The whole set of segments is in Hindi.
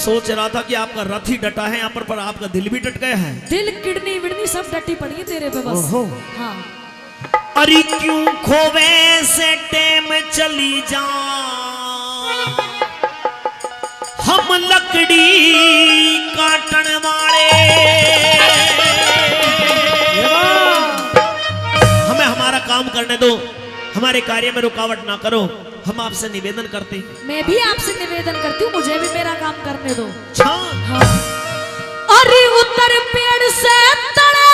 सोच रहा था कि आपका रथ ही डटा है यहाँ पर आपका दिल भी डट गया है। दिल किडनी विडनी सब डटी पड़ी है तेरे पे बस। हाँ। अरे क्यों खोवे से टेम चली जा, हम लकड़ी काटन वाले, हमें हमारा काम करने दो, हमारे कार्य में रुकावट ना करो, हम आपसे निवेदन करते हैं। मैं भी आपसे निवेदन करती हूँ, मुझे भी मेरा काम करने दो। हाँ। अरे उतर पेड़ से तले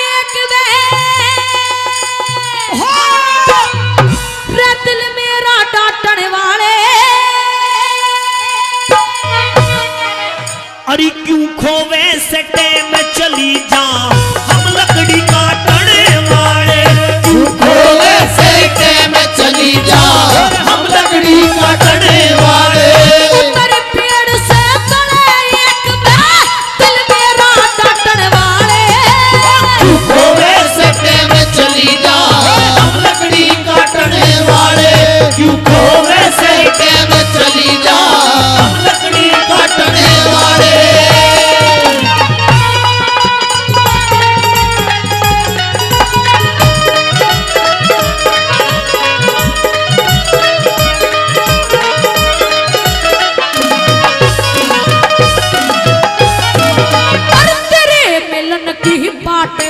एक रे दिल मेरा डांटन वाले, अरे क्यों खोवे से टेम चली जा, हम लकड़ी काटने वाले, क्यों खोवे से टेम चली जा, हम लकड़ी काटने वाले। उतर पेड़ से तले एक दिल मेरा डांटन वाले, क्यों खोवे से टेम चली जा, हम लकड़ी काटने वाले। क्यों खोवे से टेम चली जा, हम लकड़ी काटने वाले।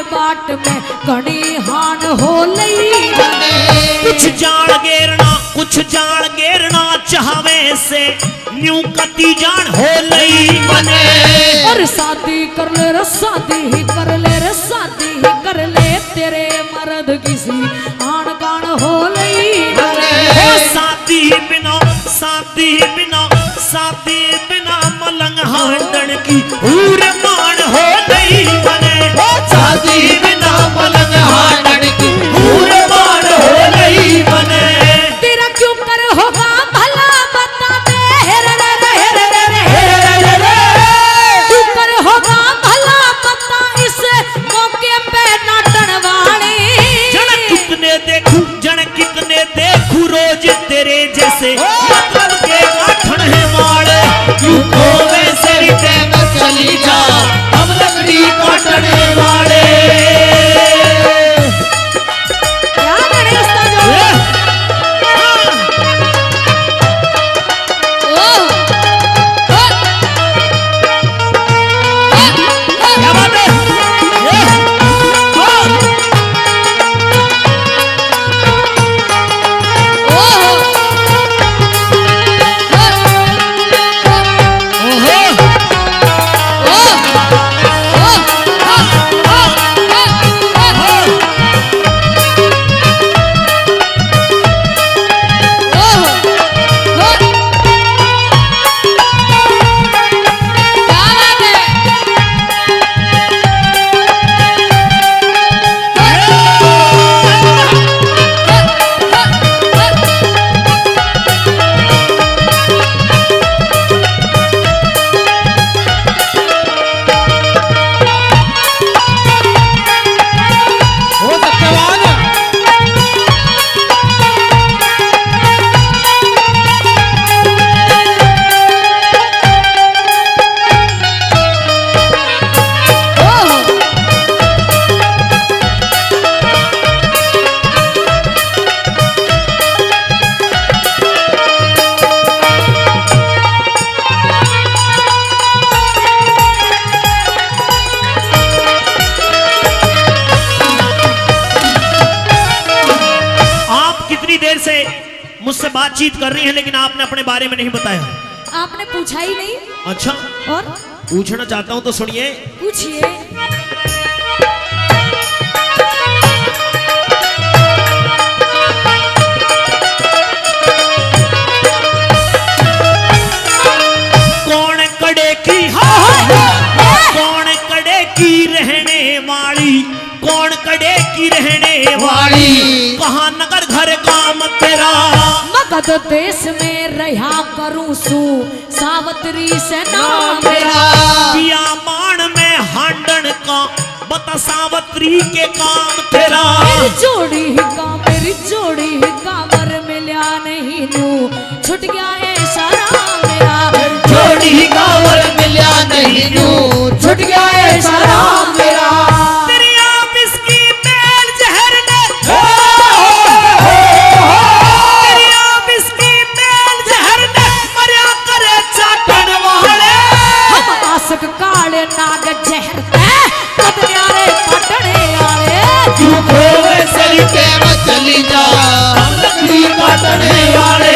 बाट में घनी हान हो लई, कुछ जान गेरना कुछ जान गेरना चाहवे से न्यू कती जान हो लई बने। और शादी कर ले रे शादी ही कर ले रे शादी ही कर ले, तेरे मर्द किसी आन गान हो लई बने। शादी बिना शादी बिना शादी बिना मलंग हांडन की हूर मान हो लई बने। शादी बिना पलंग हांडन की हूर मान हो नहीं बने। तेरा क्यों कर होगा भला बता दे, क्यों कर होगा भला बता इस मौके पे नाटन वाली। जन कितने देखूं रोज तेरे जैसे मतलब के गाठन है वाले। क्यों खोवे से टेम चली जा, हम लकड़ी काटने वाले। क्या करे उस्ताद जो? क्या बात है? मुझसे बातचीत कर रही हैं लेकिन आपने अपने बारे में नहीं बताया। आपने पूछा ही नहीं। अच्छा, और पूछना चाहता हूं तो सुनिए। पूछिए। कौन कड़े की कौन कड़े की रहने वाली, कौन कड़े की रहने वाली, कहाँ नगर घर काम तेरा। मगध देश में रहा करूं सू सावत्री से नाम मेरा। पिया मान में हांडन का बता सावत्री के काम तेरा। मेरी जोड़ी ही का मेरी जोड़ी ही का वर मिला नहीं नू छुट गया ऐसा मेरा। जोड़ी का वर छुट गया है सारा मेरा। तेरी आप इसकी मेल जहर ने, तेरी आप इसकी मेल जहर ने मरिया करे चाटन वाले। हम आसक काले नाग जहर कतन्यारे पटने आले। क्यों खोवे सरिते में चली जा हम लकड़ी काटने वाले।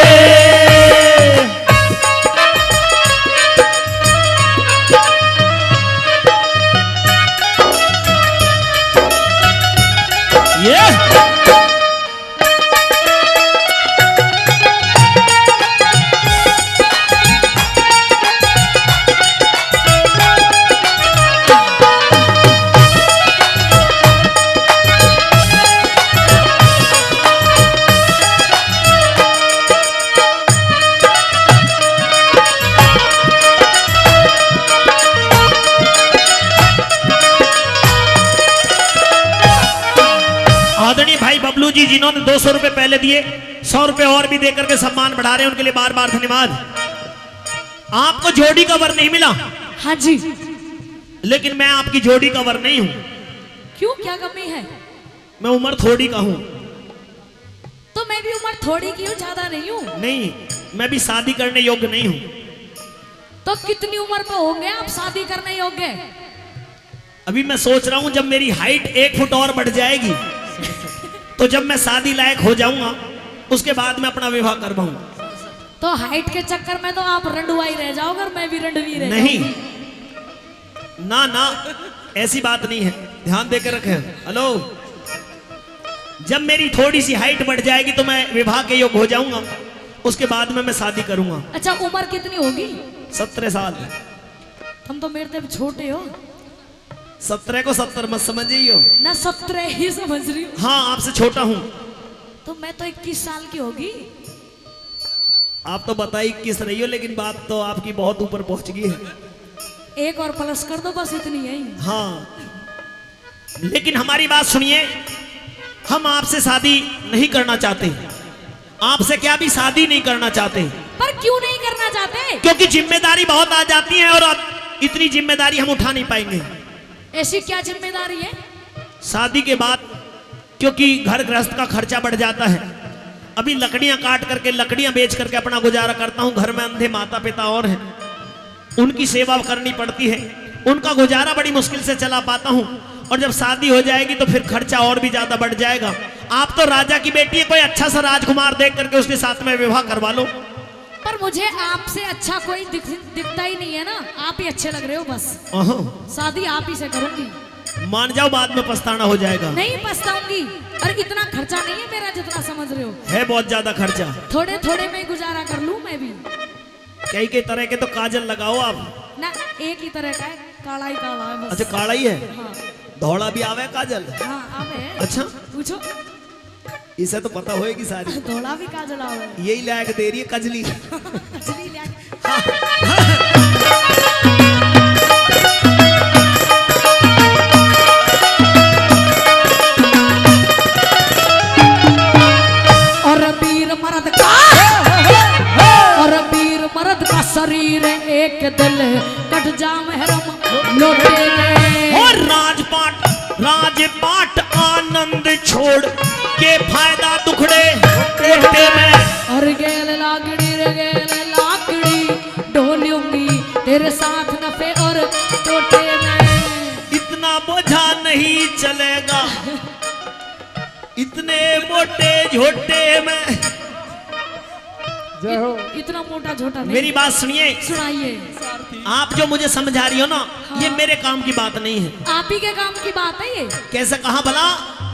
आदरणीय भाई बबलू जी जिन्होंने 200 रुपए पहले दिए, 100 रुपए और भी देकर के सम्मान बढ़ा रहे हैं, उनके लिए बार बार धन्यवाद। आपको जोड़ी का वर नहीं मिला, हाँ जी। लेकिन मैं आपकी जोड़ी का वर नहीं हूं। क्यों, क्या कमी है? मैं उम्र थोड़ी का हूं। तो मैं भी उम्र थोड़ी की हूँ, ज्यादा नहीं हूँ। नहीं, मैं भी शादी करने योग्य नहीं हूं। तो कितनी उम्र पे होंगे आप शादी करने योग्य? अभी मैं सोच रहा हूं जब मेरी हाइट 1 फुट और बढ़ जाएगी तो जब मैं शादी लायक हो जाऊंगा उसके बाद मैं अपना विवाह कर पाऊंगा। तो हाइट के चक्कर में तो आप रंडुआ ही रह जाओगे और मैं भी रंडवी रह नहीं, जाऊंगी। ना ना, ऐसी बात नहीं है, ध्यान देकर रखें। हेलो, जब मेरी थोड़ी सी हाइट बढ़ जाएगी तो मैं विवाह के योग्य हो जाऊंगा, उसके बाद में मैं शादी करूंगा। अच्छा, उम्र कितनी होगी? 17 साल। तुम तो मेरे से छोटे हो। 17 को 70 मत समझिए। ना 17 ही समझ रही हूँ। हाँ, आपसे छोटा हूँ। तो मैं तो 21 साल की होगी। आप तो बताइए 21 रही हो, लेकिन बात तो आपकी बहुत ऊपर पहुंच गई है। एक और प्लस कर दो, बस इतनी है। हाँ, लेकिन हमारी बात सुनिए, हम आपसे शादी नहीं करना चाहते। आपसे क्या भी शादी नहीं करना चाहते। पर क्यों नहीं करना चाहते? क्योंकि जिम्मेदारी बहुत आ जाती है और अब इतनी जिम्मेदारी हम उठा नहीं पाएंगे। ऐसी क्या जिम्मेदारी है? शादी के बाद क्योंकि घर गृहस्थ का खर्चा बढ़ जाता है। अभी लकड़ियां काट करके, लकड़ियां बेच करके अपना गुजारा करता हूं। घर में अंधे माता पिता और हैं, उनकी सेवा करनी पड़ती है, उनका गुजारा बड़ी मुश्किल से चला पाता हूं। और जब शादी हो जाएगी तो फिर खर्चा और भी ज्यादा बढ़ जाएगा। आप तो राजा की बेटी है, कोई अच्छा सा राजकुमार देख करके उसके साथ में विवाह करवा लो। पर मुझे आपसे अच्छा कोई दिखता ही नहीं है ना, आप ही अच्छे लग रहे हो। बस अहो, शादी आप ही से करूंगी। मान जाओ, बाद में पछताना हो जाएगा। नहीं पछताऊंगी। और इतना खर्चा नहीं है मेरा जितना समझ रहे हो। है बहुत ज्यादा खर्चा। थोड़े थोड़े में गुजारा कर लूं मैं भी। कई तरह के तो काजल लगाओ आप। ना, एक ही तरह का है, काला ही काला है बस। अच्छा, काला ही है। हाँ धौड़ा भी आवे काजल। हाँ, आवे। अच्छा, पूछो, इसे तो पता होएगी सारी। धोला भी काजल आवे। यही लायक दे रही है कजली। कजली ले आके। और वीर मर्द का, और वीर मर्द का शरीर एक दिल कट जा महरम लोटे में। और राजपाट राजपाट आनंद छोड़ के फायदा दुखड़े टोटे में। और गेल लाकड़ी रे गेल लाकड़ी ढोलूंगी तेरे साथ नफे और टोटे में। इतना बोझा नहीं चलेगा इतने मोटे झोटे में। इतना मोटा झोटा नहीं। मेरी बात सुनिए, सुनाइए। आप जो मुझे समझा रही हो ना, ये मेरे काम की बात नहीं है। आप ही के काम की बात है ये। कैसे कहा भला?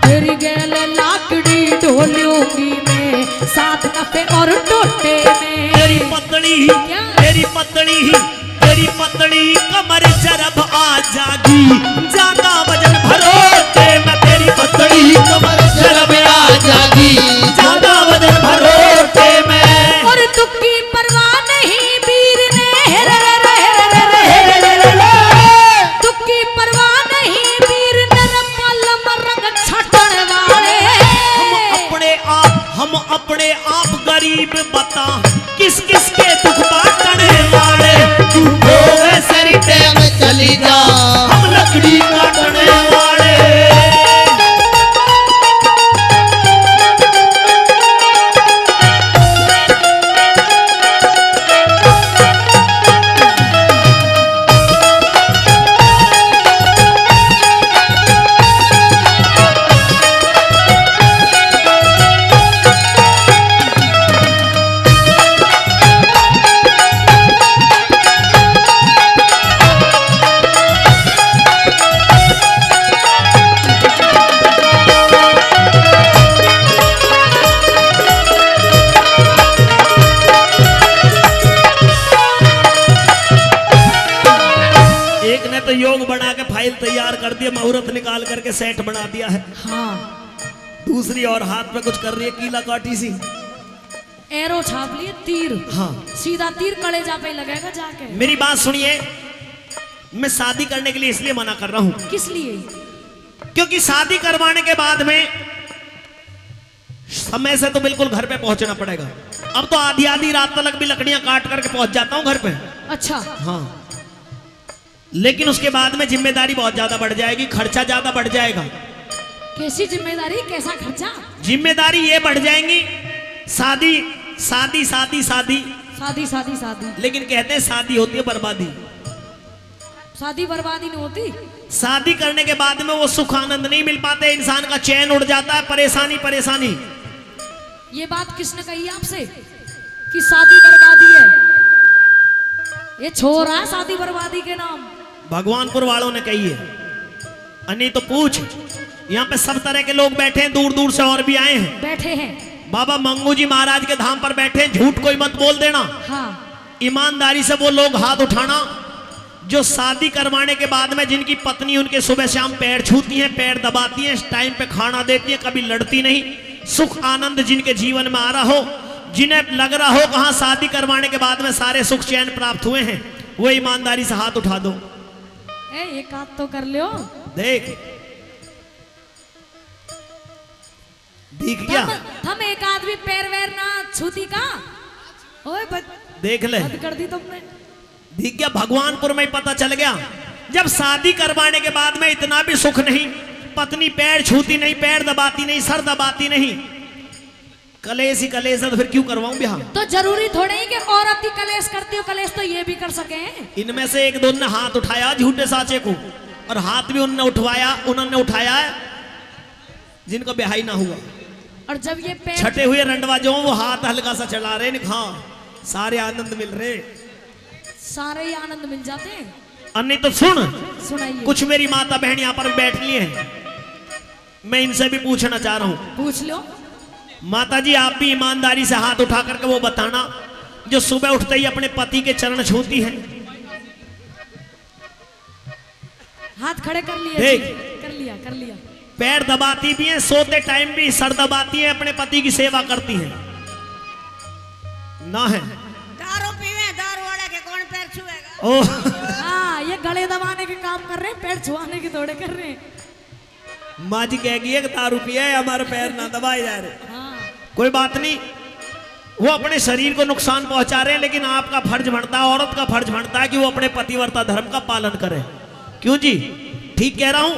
तेरी गेल लाकड़ी ढोलूंगी मैं साथ नफे और टोटे में। तेरी पतली क्या? तेरी पतली तेरी पतली कमर जरब आ जागी ज्यादा वजन भरोटे में। तेरी पतली कमर जरब आ जागी ज्यादा वजन भरोटे में। और तुक्की परवाह नहीं वीर ने तुक्की परवाह नहीं वीर नरम रंग छटन वाले। हम अपने आप गरीब बता किस किस के दुख बांटने वाले। क्यों खोवे सरिते में चली चली जा हम लकड़ी काटने वाले। तो योग बना के फाइल तैयार कर दिया, मुहूर्त निकाल करके सेट बना दिया है। हाँ। दूसरी और हाथ में कुछ कर रही है कीला काटी सी, एरो छाप लिए, तीर। हाँ, सीधा तीर कलेजा पे लगेगा जाके। मेरी बात सुनिए, मैं शादी करने के लिए इसलिए मना कर रहा हूं। किस लिए? क्योंकि शादी करवाने के बाद में समय से तो बिल्कुल घर पे पहुंचना पड़ेगा। अब तो आधी आधी रात तक भी लकड़ियां काट करके पहुंच जाता हूं घर पे। अच्छा। हाँ, लेकिन उसके बाद में जिम्मेदारी बहुत ज्यादा बढ़ जाएगी, खर्चा ज्यादा बढ़ जाएगा। कैसी जिम्मेदारी, कैसा खर्चा? जिम्मेदारी ये बढ़ जाएंगी, शादी शादी शादी शादी शादी शादी शादी। लेकिन कहते हैं शादी होती है बर्बादी। शादी बर्बादी नहीं होती। शादी करने के बाद में वो सुख आनंद नहीं मिल पाते, इंसान का चैन उड़ जाता है, परेशानी परेशानी। ये बात किसने कही आपसे कि शादी बर्बादी है? ये छोरा शादी बर्बादी के नाम भगवानपुर वालों ने कही है। नहीं तो पूछ, यहाँ पे सब तरह के लोग बैठे हैं, दूर दूर से और भी आए हैं। बैठे हैं। बाबा मंगू जी महाराज के धाम पर बैठे हैं, झूठ कोई मत बोल देना। हाँ। ईमानदारी से वो लोग हाथ उठाना जो शादी करवाने के बाद में जिनकी पत्नी उनके सुबह शाम पैर छूती हैं, पैर दबाती हैं, टाइम पे खाना देती हैं, कभी लड़ती नहीं, सुख आनंद जिनके जीवन में आ रहा हो, जिन्हें लग रहा हो कहाँ शादी करवाने के बाद में सारे सुख चैन प्राप्त हुए हैं, वो ईमानदारी से हाथ उठा दो। एक हाथ तो कर लो। देख दिख गया? हम एक आदमी पैर वैर ना छूती का। ओए देख ले, हद कर दी तुमने। दिख गया? भगवानपुर में पता चल गया, जब शादी करवाने के बाद में इतना भी सुख नहीं, पत्नी पैर छूती नहीं, पैर दबाती नहीं, सर दबाती नहीं, कलेश ही कलेश है, तो फिर क्यों करवाऊं ब्याह? तो जरूरी थोड़ा ही कि औरत ही कलेश करती हो, कलेश तो ये भी कर सके। इनमें से एक दो ने हाथ उठाया झूठे साचे को, और हाथ भी उन्होंने उठाया है जिनको ब्याह ही ना हुआ। और जब ये पैर छठे हुए रंडवा जो वो हाथ हल्का सा चला रहे हैं, हाँ सारे आनंद मिल रहे, सारे ही आनंद मिल जाते हैं। और नहीं तो सुन, सुनाइए। कुछ मेरी माता बहन यहाँ पर बैठी हैं, मैं इनसे भी पूछना चाह रहा हूँ। पूछ लो। माता जी, आप भी ईमानदारी से हाथ उठा करके वो बताना जो सुबह उठते ही अपने पति के चरण छूती हैं। हाथ खड़े कर लिए। देख। कर लिया कर लिया। पैर दबाती भी हैं, सोते टाइम भी सर दबाती हैं, अपने पति की सेवा करती हैं ना? है दारू पीवे, दारू वाले के कौन पैर छुएगा? ओह, हाँ, ये गले दबाने के काम कर रहे हैं, पैर छुआने के थोड़े कर रहे हैं। माँ जी कह गई है कि दारू पिया है, हमारे पैर ना दबाए जा रहे। हाँ। कोई बात नहीं, वो अपने शरीर को नुकसान पहुंचा रहे हैं, लेकिन आपका फर्ज बनता है, औरत का फर्ज बनता है कि वो अपने पतिव्रता धर्म का पालन करे। क्यों जी? ठीक कह रहा हूं?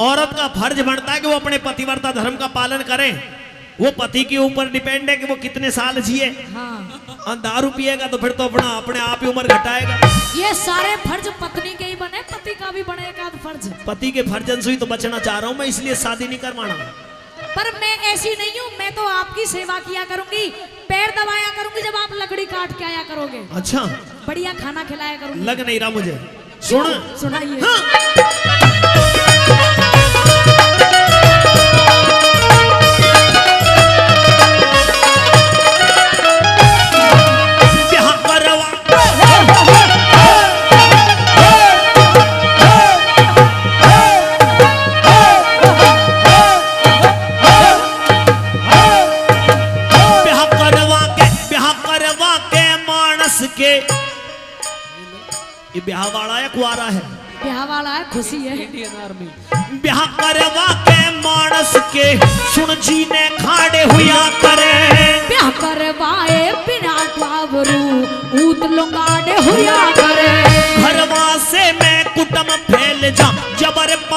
औरत का फर्ज बनता है कि वो अपने पतिव्रता धर्म का पालन करें। वो पति के ऊपर डिपेंड है कि वो कितने साल जिए। हाँ। दारू पिएगा तो फिर तो अपने आप ही उम्र घटाएगा। ये सारे फर्ज पत्नी के ही बने, पति का भी बने एक आध फर्ज। पति के फर्जन से ही तो बचना चाह रहा हूं मैं, इसलिए शादी नहीं करवाना। पर मैं ऐसी नहीं हूँ, मैं तो आपकी सेवा किया करूंगी, पैर दबाया करूंगी जब आप लकड़ी काट के आया करोगे। अच्छा, बढ़िया खाना खिलाया करूंगी। लग नहीं रहा मुझे। सुन, सुनाइए। हाँ। के ये ब्याह वाला है कुआरा है? ब्याह वाला है, खुशी है। Indian army. ब्याह करवा के मानस के सुन जी ने खाड़े हुआ करे। ब्याह करवाए बिना बाबरू ऊत लुंगाड़े हुआ करे। घरवा से मैं कुछ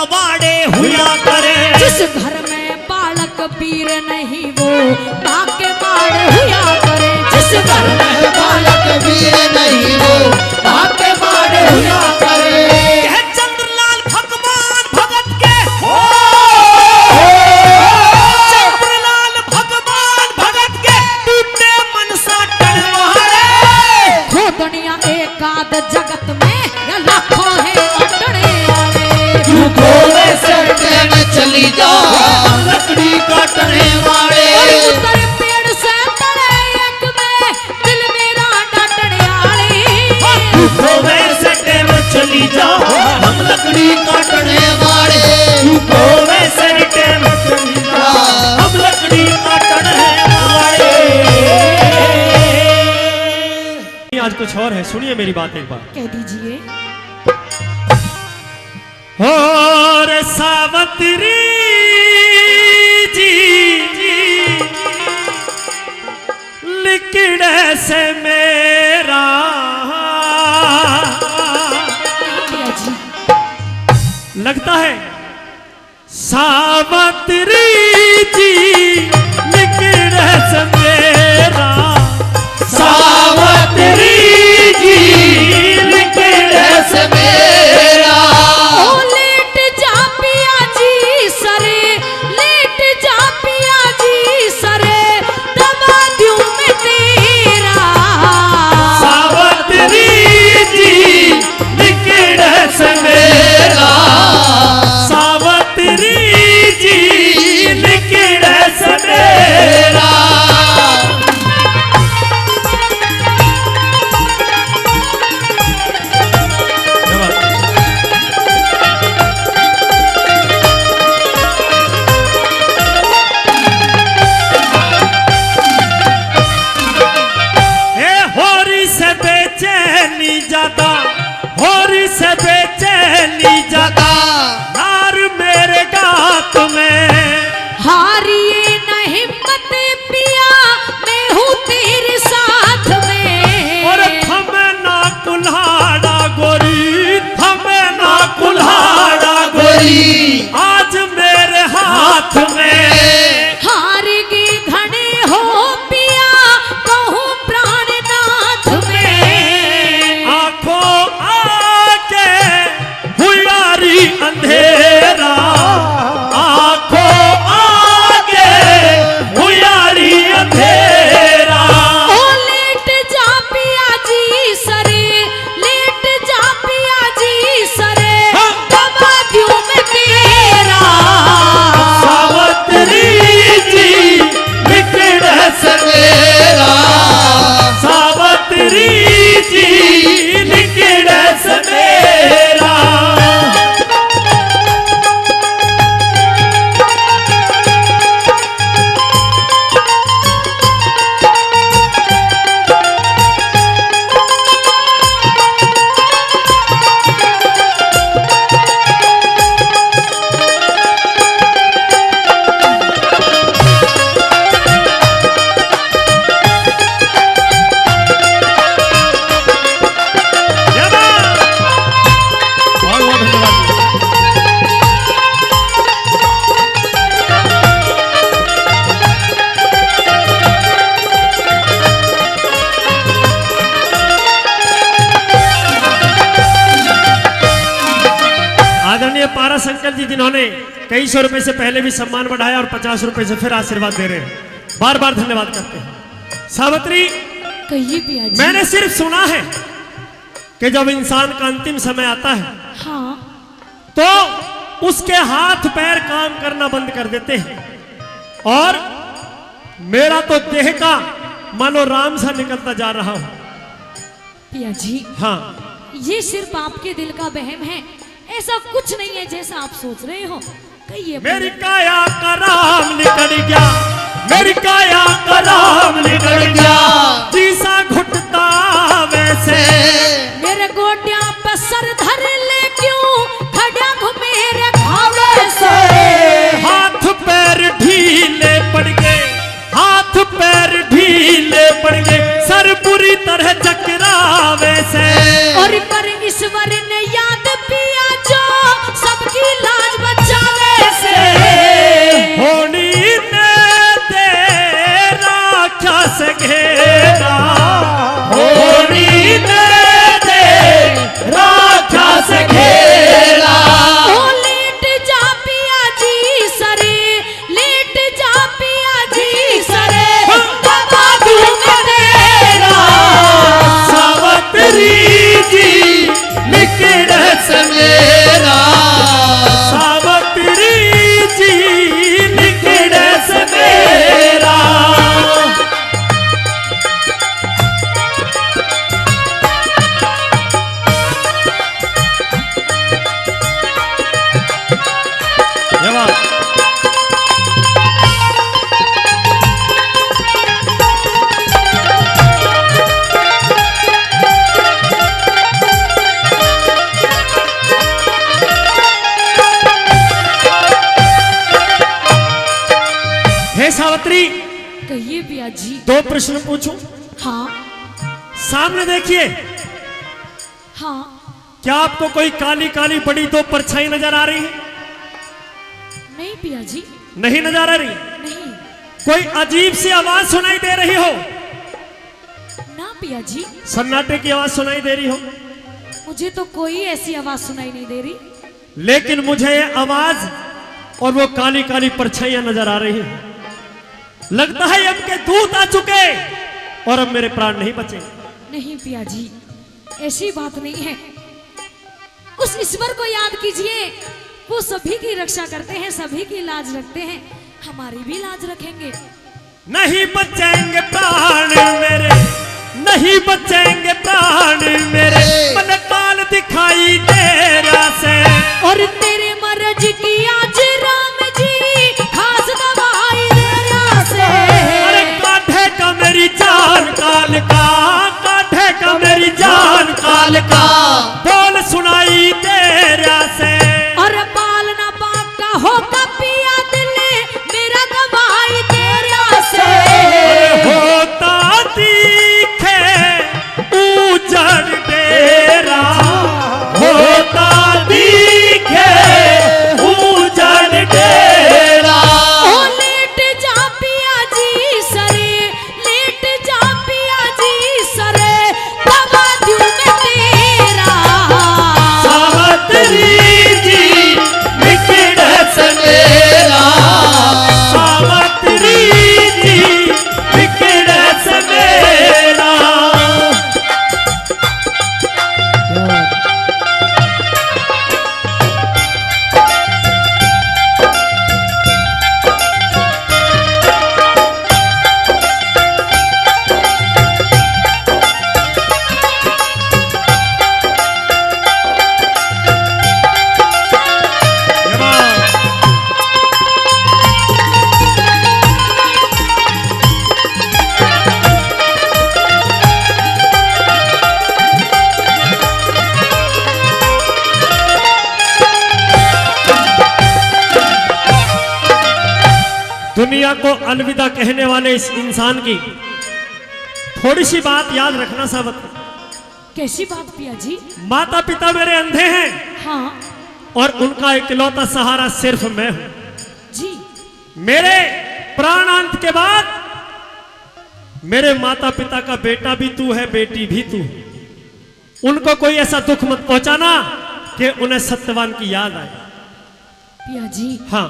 कबाड़े हुआ करे। जिस घर में बालक पीर नहीं वो बाके बाड़े हुआ करे। जिस घर में बालक वीर नहीं वो बाके बाड़े हुआ करे। है चंद्रलाल भगवान भगत के चंद्रलाल भगवान भगत के टूटे मनसा टणवारे। खोदनिया एकाद जगत में या लाखों है अटने वाले। तू खोवे सटे में चली जा लकड़ी काटने वाले। उतर पेड़ से तले एक में दिल मेरा डांटने वाले। तू खोवे सटे में चली जा हम लकड़ी काटने वाले। तू खोवे सटे में चली जा हम लकड़ी काटने वाले। आज कुछ और है, सुनिए मेरी बात एक बार। कह दीजिए। और सावित्री जी लिकड़े से मेरा लगता है सावित्री जी लिकड़े से मेरा। सावित्री जी लिकड़े से मेरा। ओ लेट जा पिया जी सरे, लेट जा पिया जी सरे, दबा दूं मैं तेरा। सावित्री जी लिकड़े से मेरा। सावित्री जी लिकड़े से मेरा। जाता होरी से बेचैनी जाता नार मेरे गात में। हारिए न हिम्मत पिया मैं हूँ तेरे साथ में। और थमे ना कुल्हाड़ा गोरी, थमे ना कुल्हाड़ा गोरी आज मेरे हाथ में। हार गे घने हो पिया कहूँ प्राणनाथ में। आंखों आके हुयारी अंधेरा, आंखों आके हुयारी अंधेरा। ओ लेट जा पिया जी सरे, लेट जा पिया जी सरे, दबा दूं मैं तेरा। सावित्री जी लिकड़े से मेरा। सावित्री जी लिकड़े से मेरा। आदरणीय पारा शंकर जी जिन्होंने कई सौ रुपए से पहले भी सम्मान बढ़ाया और 50 रुपए से फिर आशीर्वाद दे रहे हैं, बार बार धन्यवाद करते हैं। सावित्री कहिए पिया जी। मैंने सिर्फ सुना है कि जब इंसान का अंतिम समय आता है हाँ तो उसके हाथ पैर काम करना बंद कर देते हैं और मेरा तो देह का मानो राम सा निकलता जा रहा हूं। पिया जी हाँ ये सिर्फ आपके दिल का वहम है, ऐसा कुछ नहीं है जैसा आप सोच रहे हो। कहिए मेरी काया का राम निकल गया, मेरी काया का राम निकल गया, जीसा घुटता वैसे। मेरे गोटिया पे सर धर ले क्यों खड़ा मेरे घावे से। हाथ पैर ढीले पड़ गए, हाथ पैर ढीले पड़ गए, सर बुरी तरह चकरावे से। और पर ईश्वर ने याद पिया जो सबकी लाज सावित्री, कहिए पिया जी। 2 प्रश्न पूछूं? हाँ सामने देखिए, हाँ। क्या आपको कोई काली काली बड़ी 2 परछाई नजर आ रही है? नहीं पिया जी, नहीं नजर आ रही? नहीं। कोई अजीब सी आवाज सुनाई दे रही हो? ना पिया जी, सन्नाटे की आवाज सुनाई दे रही हो? मुझे तो कोई ऐसी आवाज सुनाई नहीं दे रही। लेकिन मुझे ये आवाज और वो काली काली परछाइयां नजर आ रही हैं। लगता है अब के दूत आ चुके और अब मेरे प्राण नहीं बचे। नहीं पिया जी, ऐसी बात नहीं है। उस ईश्वर को याद कीजिए, वो सभी की रक्षा करते हैं, सभी की लाज रखते हैं, हमारी भी लाज रखेंगे। नहीं बचेंगे प्राण मेरे, नहीं बचेंगे प्राण मेरे, मन काल दिखाई तेरा से। और तेरे मर्ज की आज राम जी खास दवाई तेरा से। अरे काठे का मेरी जान काल का, काठे का मेरी जान काल का, बोल सुनाई तेरा से। और बाल ना बाप का होगा पिया दिल मेरा दवाई तेरा से। होता दिखे उजड़ डेरा, होता दिखे उजड़ डेरा। ओ लेट जा पिया जी सरे, लेट जा पिया जी सरे, दबा दूं मैं तेरा। सावित्री जी बिगड़ समेरा, सावित्री जी बिगड़ सवेरा। दुनिया को अलविदा कहने वाले इस इंसान की थोड़ी सी बात याद रखना सावित्री। कैसी बात पिया जी? माता पिता मेरे अंधे हैं हाँ और उनका इकलौता सहारा सिर्फ मैं हूं। जी। मेरे प्राणांत के बाद मेरे माता पिता का बेटा भी तू है, बेटी भी तू है। उनको कोई ऐसा दुख मत पहुंचाना कि उन्हें सत्यवान की याद आए। पिया जी हाँ,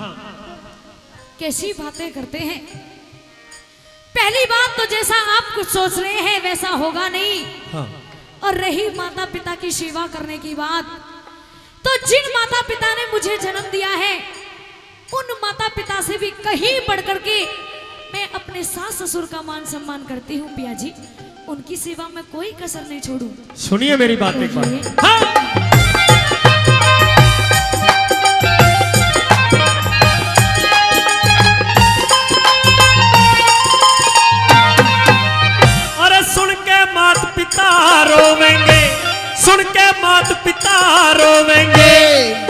कैसी बातें करते हैं। पहली बात तो जैसा आप कुछ सोच रहे हैं वैसा होगा नहीं। हाँ। और रही माता पिता की सेवा करने की बात, तो जिन माता पिता ने मुझे जन्म दिया है उन माता पिता से भी कहीं बढ़कर के मैं अपने सास ससुर का मान सम्मान करती हूँ पिया जी। उनकी सेवा में कोई कसर नहीं छोड़ू। सुनिए मेरी बात एक कहिए। बार। हाँ। अरे सुन के मात पिता रोवेंगे, सुन के मात पिता रोवेंगे,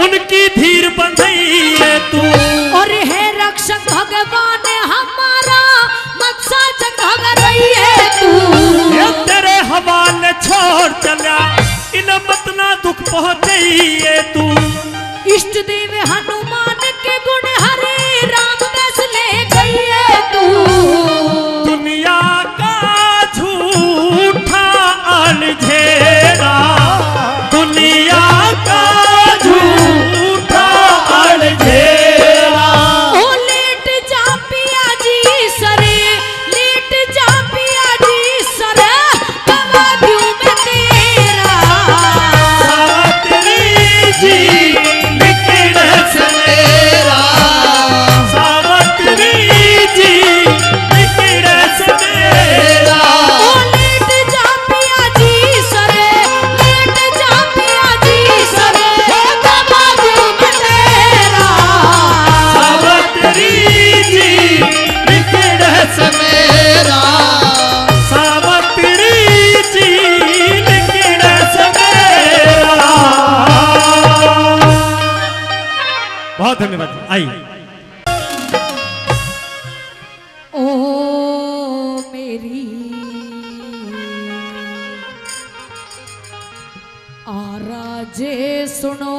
उनकी धीर बंधई है तू। और है रक्षक भगवान हमारा, मत्सा जगह रही है तू। ये तेरे हवाले छोड़ चला, इन मत ना दुख सुनो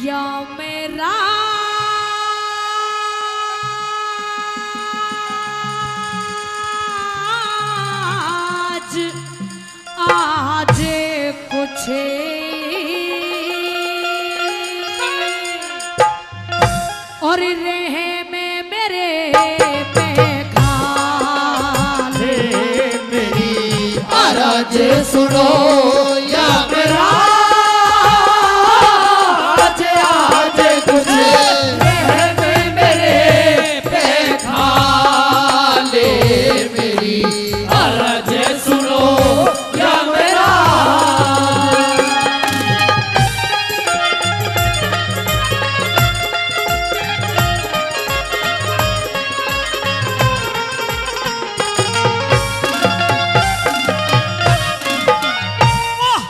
या मेरा आज कुछ और रहे में मेरे पे खाले मेरी आराज सुनो या मेरा आज कुछ मेरे पे खा ले मेरी आराज सुनो या मेरा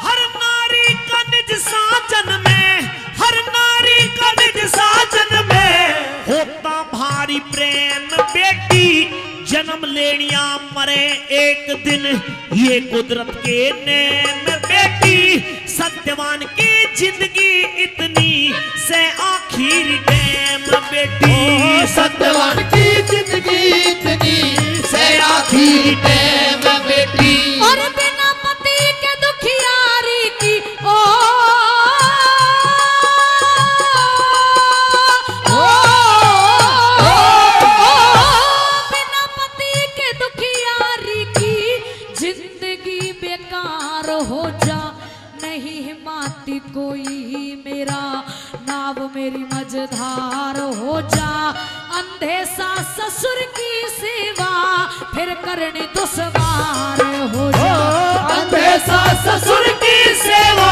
हर नारी का निज साजन में, हर नारी का निज साजन में होता भारी प्रेम बेटी। जन्म लेनिया मरे एक दिन ये कुदरत के नेम बेटी। सत्यवान की जिंदगी इतनी से आखिर टाइम बेटी। सत्यवान की जिंदगी इतनी से आखिरी टाइम बेटी। और बिना पति के दुखियारी की ओ बिना पति के दुखियारी की जिंदगी बेकार हो जा। नहीं हिमाती कोई मेरा नाव मेरी मझधार हो जा। अंधे सास ससुर की सेवा फिर करनी दुश्वार हो जा। अंधे सास ससुर की सेवा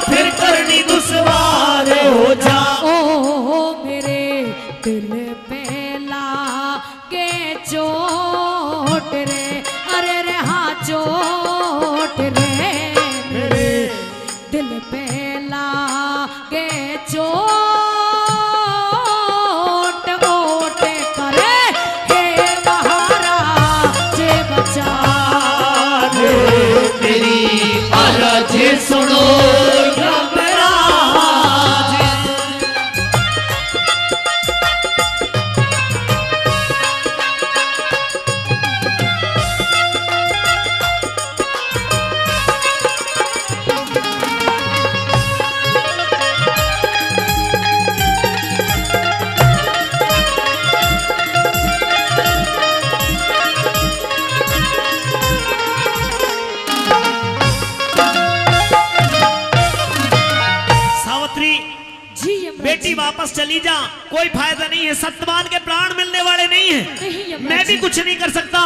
फिर करनी दुश्वार हो जा। ओ मेरे दिल पे लागे चोट रे, अरे रे हाँ चोट रे। मेरे दिल पे लागे चोट ओट करे हे महाराज बचा। मेरी आराज सुनो या मेरा सावित्री जी यमराज बेटी जी। वापस चली जा, कोई फायदा नहीं है। सत्यवान के प्राण मिलने वाले नहीं नहीं, है। यमराज मैं भी जी। कुछ नहीं कर सकता।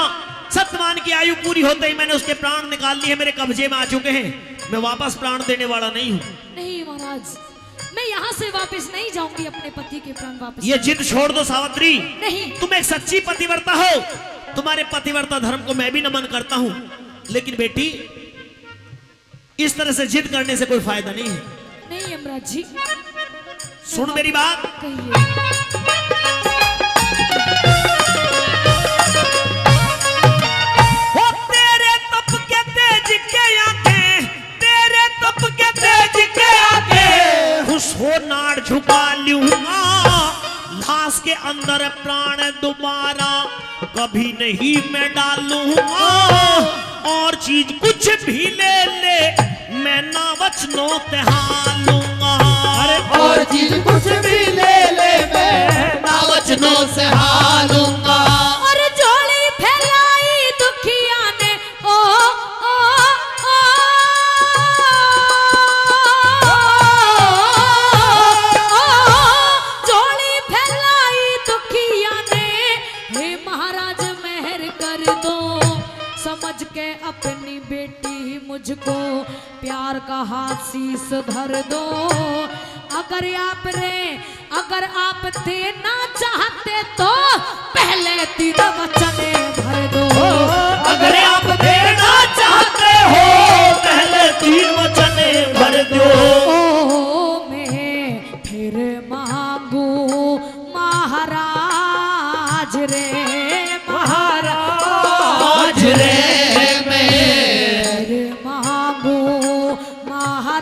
सत्यवान की आयु पूरी होते ही मैंने उसके प्राण निकाल लिए, मेरे कब्जे में आ चुके हैं। मैं वापस प्राण देने वाला नहीं हूँ। नहीं महाराज, मैं यहाँ से वापस नहीं जाऊंगी अपने पति के प्राण वापस। ये जिद छोड़ दो सावित्री। नहीं। तुम एक सच्ची पतिव्रता हो। तुम्हारे पतिव्रता धर्म को मैं भी नमन करता हूँ, लेकिन बेटी इस तरह से जिद करने से कोई फायदा नहीं है। नहीं यमराज जी, सुन मेरी बात। कहिए। हो तेरे तप के तेज के आगे, तेरे तप के तेज के आगे खुश हो नाड़ झुका लूंगा। लाश के अंदर प्राण दोबारा कभी नहीं मैं डालूंगा। और चीज कुछ भी ले ले मैं ना वचनों ते हालूंगा। और चीज कुछ भी ले ले मैं ना वचनों से हालूंगा। और झोली फैलाई दुखिया ने ओ ओ ओ झोली फैलाई दुखिया ने। हे महाराज मेहर कर दो, समझ के अपनी बेटी मुझको प्यार का हाथ शीस धर दो। अगर आप देना चाहते तो पहले 3 वचन भर दो। अगर आप देना चाहते हो पहले 3 वचन भर दो। ओ मैं फिर मांगू महाराज रे, आज रे मैं फिर मांगू महाराज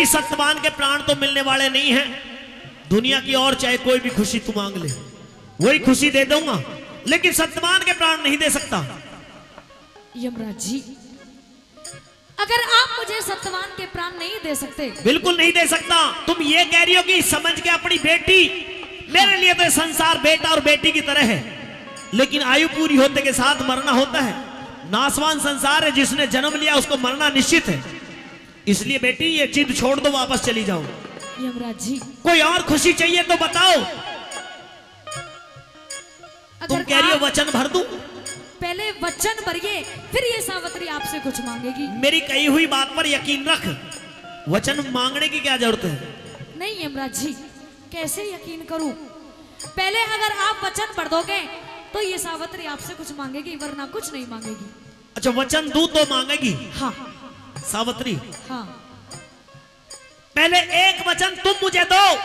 बेटी सत्यवान के प्राण तो मिलने वाले नहीं हैं। दुनिया की और चाहे कोई भी खुशी तू मांग ले, वही खुशी दे दूंगा, लेकिन सत्यवान के प्राण नहीं दे सकता। यमराज जी, अगर आप मुझे सत्यवान के प्राण नहीं दे सकते। बिल्कुल नहीं दे सकता। तुम ये कह रही हो कि समझ के अपनी बेटी, मेरे लिए तो संसार बेटा और बेटी की तरह है, लेकिन आयु पूरी होते के साथ मरना होता है। नासवान संसार है, जिसने जन्म लिया उसको मरना निश्चित है। इसलिए बेटी ये जिद छोड़ दो, वापस चली जाओ। यमराज जी, कोई और खुशी चाहिए तो बताओ। तुम कह रही हो वचन भर दूं? पहले वचन भरिए, फिर ये सावित्री आपसे कुछ मांगेगी। मेरी कही हुई बात पर यकीन रख, वचन मांगने की क्या जरूरत है? नहीं यमराज जी, कैसे यकीन करूं? पहले अगर आप वचन भर दोगे तो ये सावित्री आपसे कुछ मांगेगी, वरना कुछ नहीं मांगेगी। अच्छा, वचन दूं तो मांगेगी? हाँ सावित्री, हाँ। पहले एक वचन तुम मुझे दो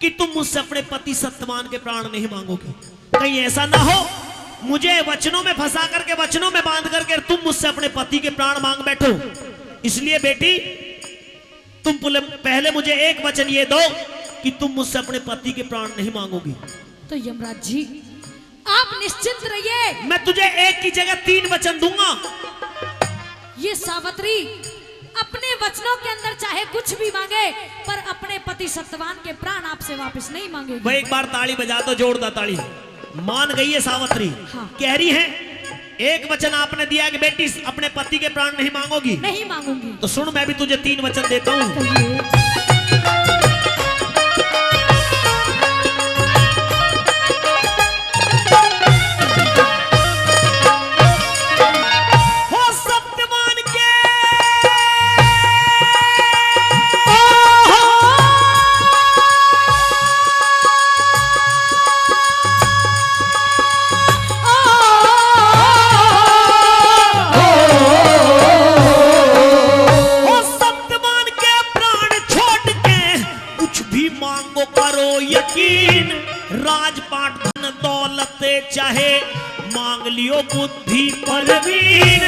कि तुम मुझसे अपने पति सत्यवान के प्राण नहीं मांगोगी। कहीं ऐसा ना हो मुझे वचनों में फंसा करके, वचनों में बांध करके तुम मुझसे अपने पति के प्राण मांग बैठो। इसलिए बेटी, तुम पहले मुझे एक वचन ये दो कि तुम मुझसे अपने पति के प्राण नहीं मांगोगी। तो यमराज जी, आप निश्चिंत रहिए, मैं तुझे एक की जगह 3 वचन दूंगा। ये सावित्री अपने वचनों के अंदर चाहे कुछ भी मांगे, पर अपने पति सत्यवान के प्राण आपसे वापस नहीं मांगेगी। वह एक बार ताली बजा दो, जोरदार ताली। मान गई है सावित्री। हाँ। कह रही है एक वचन आपने दिया कि बेटी अपने पति के प्राण नहीं मांगोगी। नहीं मांगूंगी। तो सुन, मैं भी तुझे 3 वचन देता हूं। कहिए। राजपाट धन दौलत चाहे मांग लियो बुद्धि परवीन।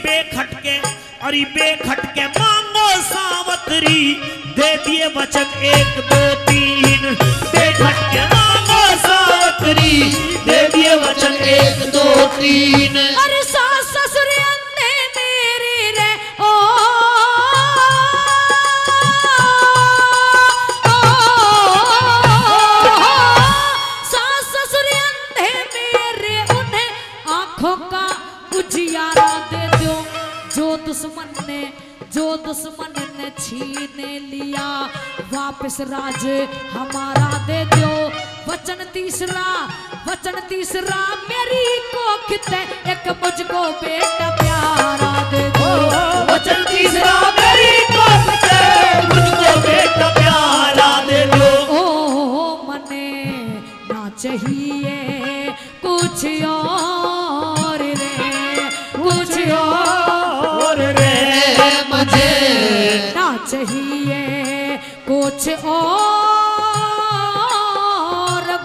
बेखटके अरे बेखटके मांगो सावित्री, दे दिए वचन 1 2 3। बेखटके मांगो सावित्री, दे दिए वचन 1 2 3। अरे सास ससुर अंधे मेरे रे ओ, सास ससुर अंधे मेरे, उन्हें आंखों का उजियारा दे दो। जो दुश्मन ने छीन लिया, वापस राज हमारा दे दो। वचन तीसरा मेरी कोख ते, एक मुझको बेटा प्यारा दे दो। वचन तीसरा मेरी कोख ते, मुझको बेटा प्यारा दे दो। ओ मने ना चाहिए कुछ और रे, कुछ और रे मुझे ना चाहिए कुछ और।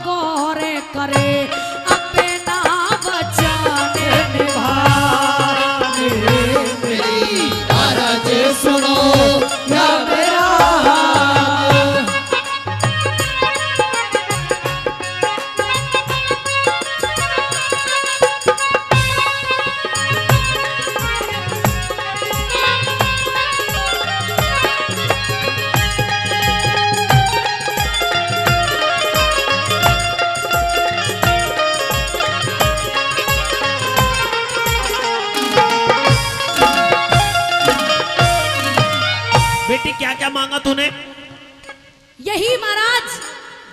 गौर करे अपना वचन निभाने। मेरी आरज़ सुनो या मेरा। बेटी क्या क्या मांगा तूने? यही महाराज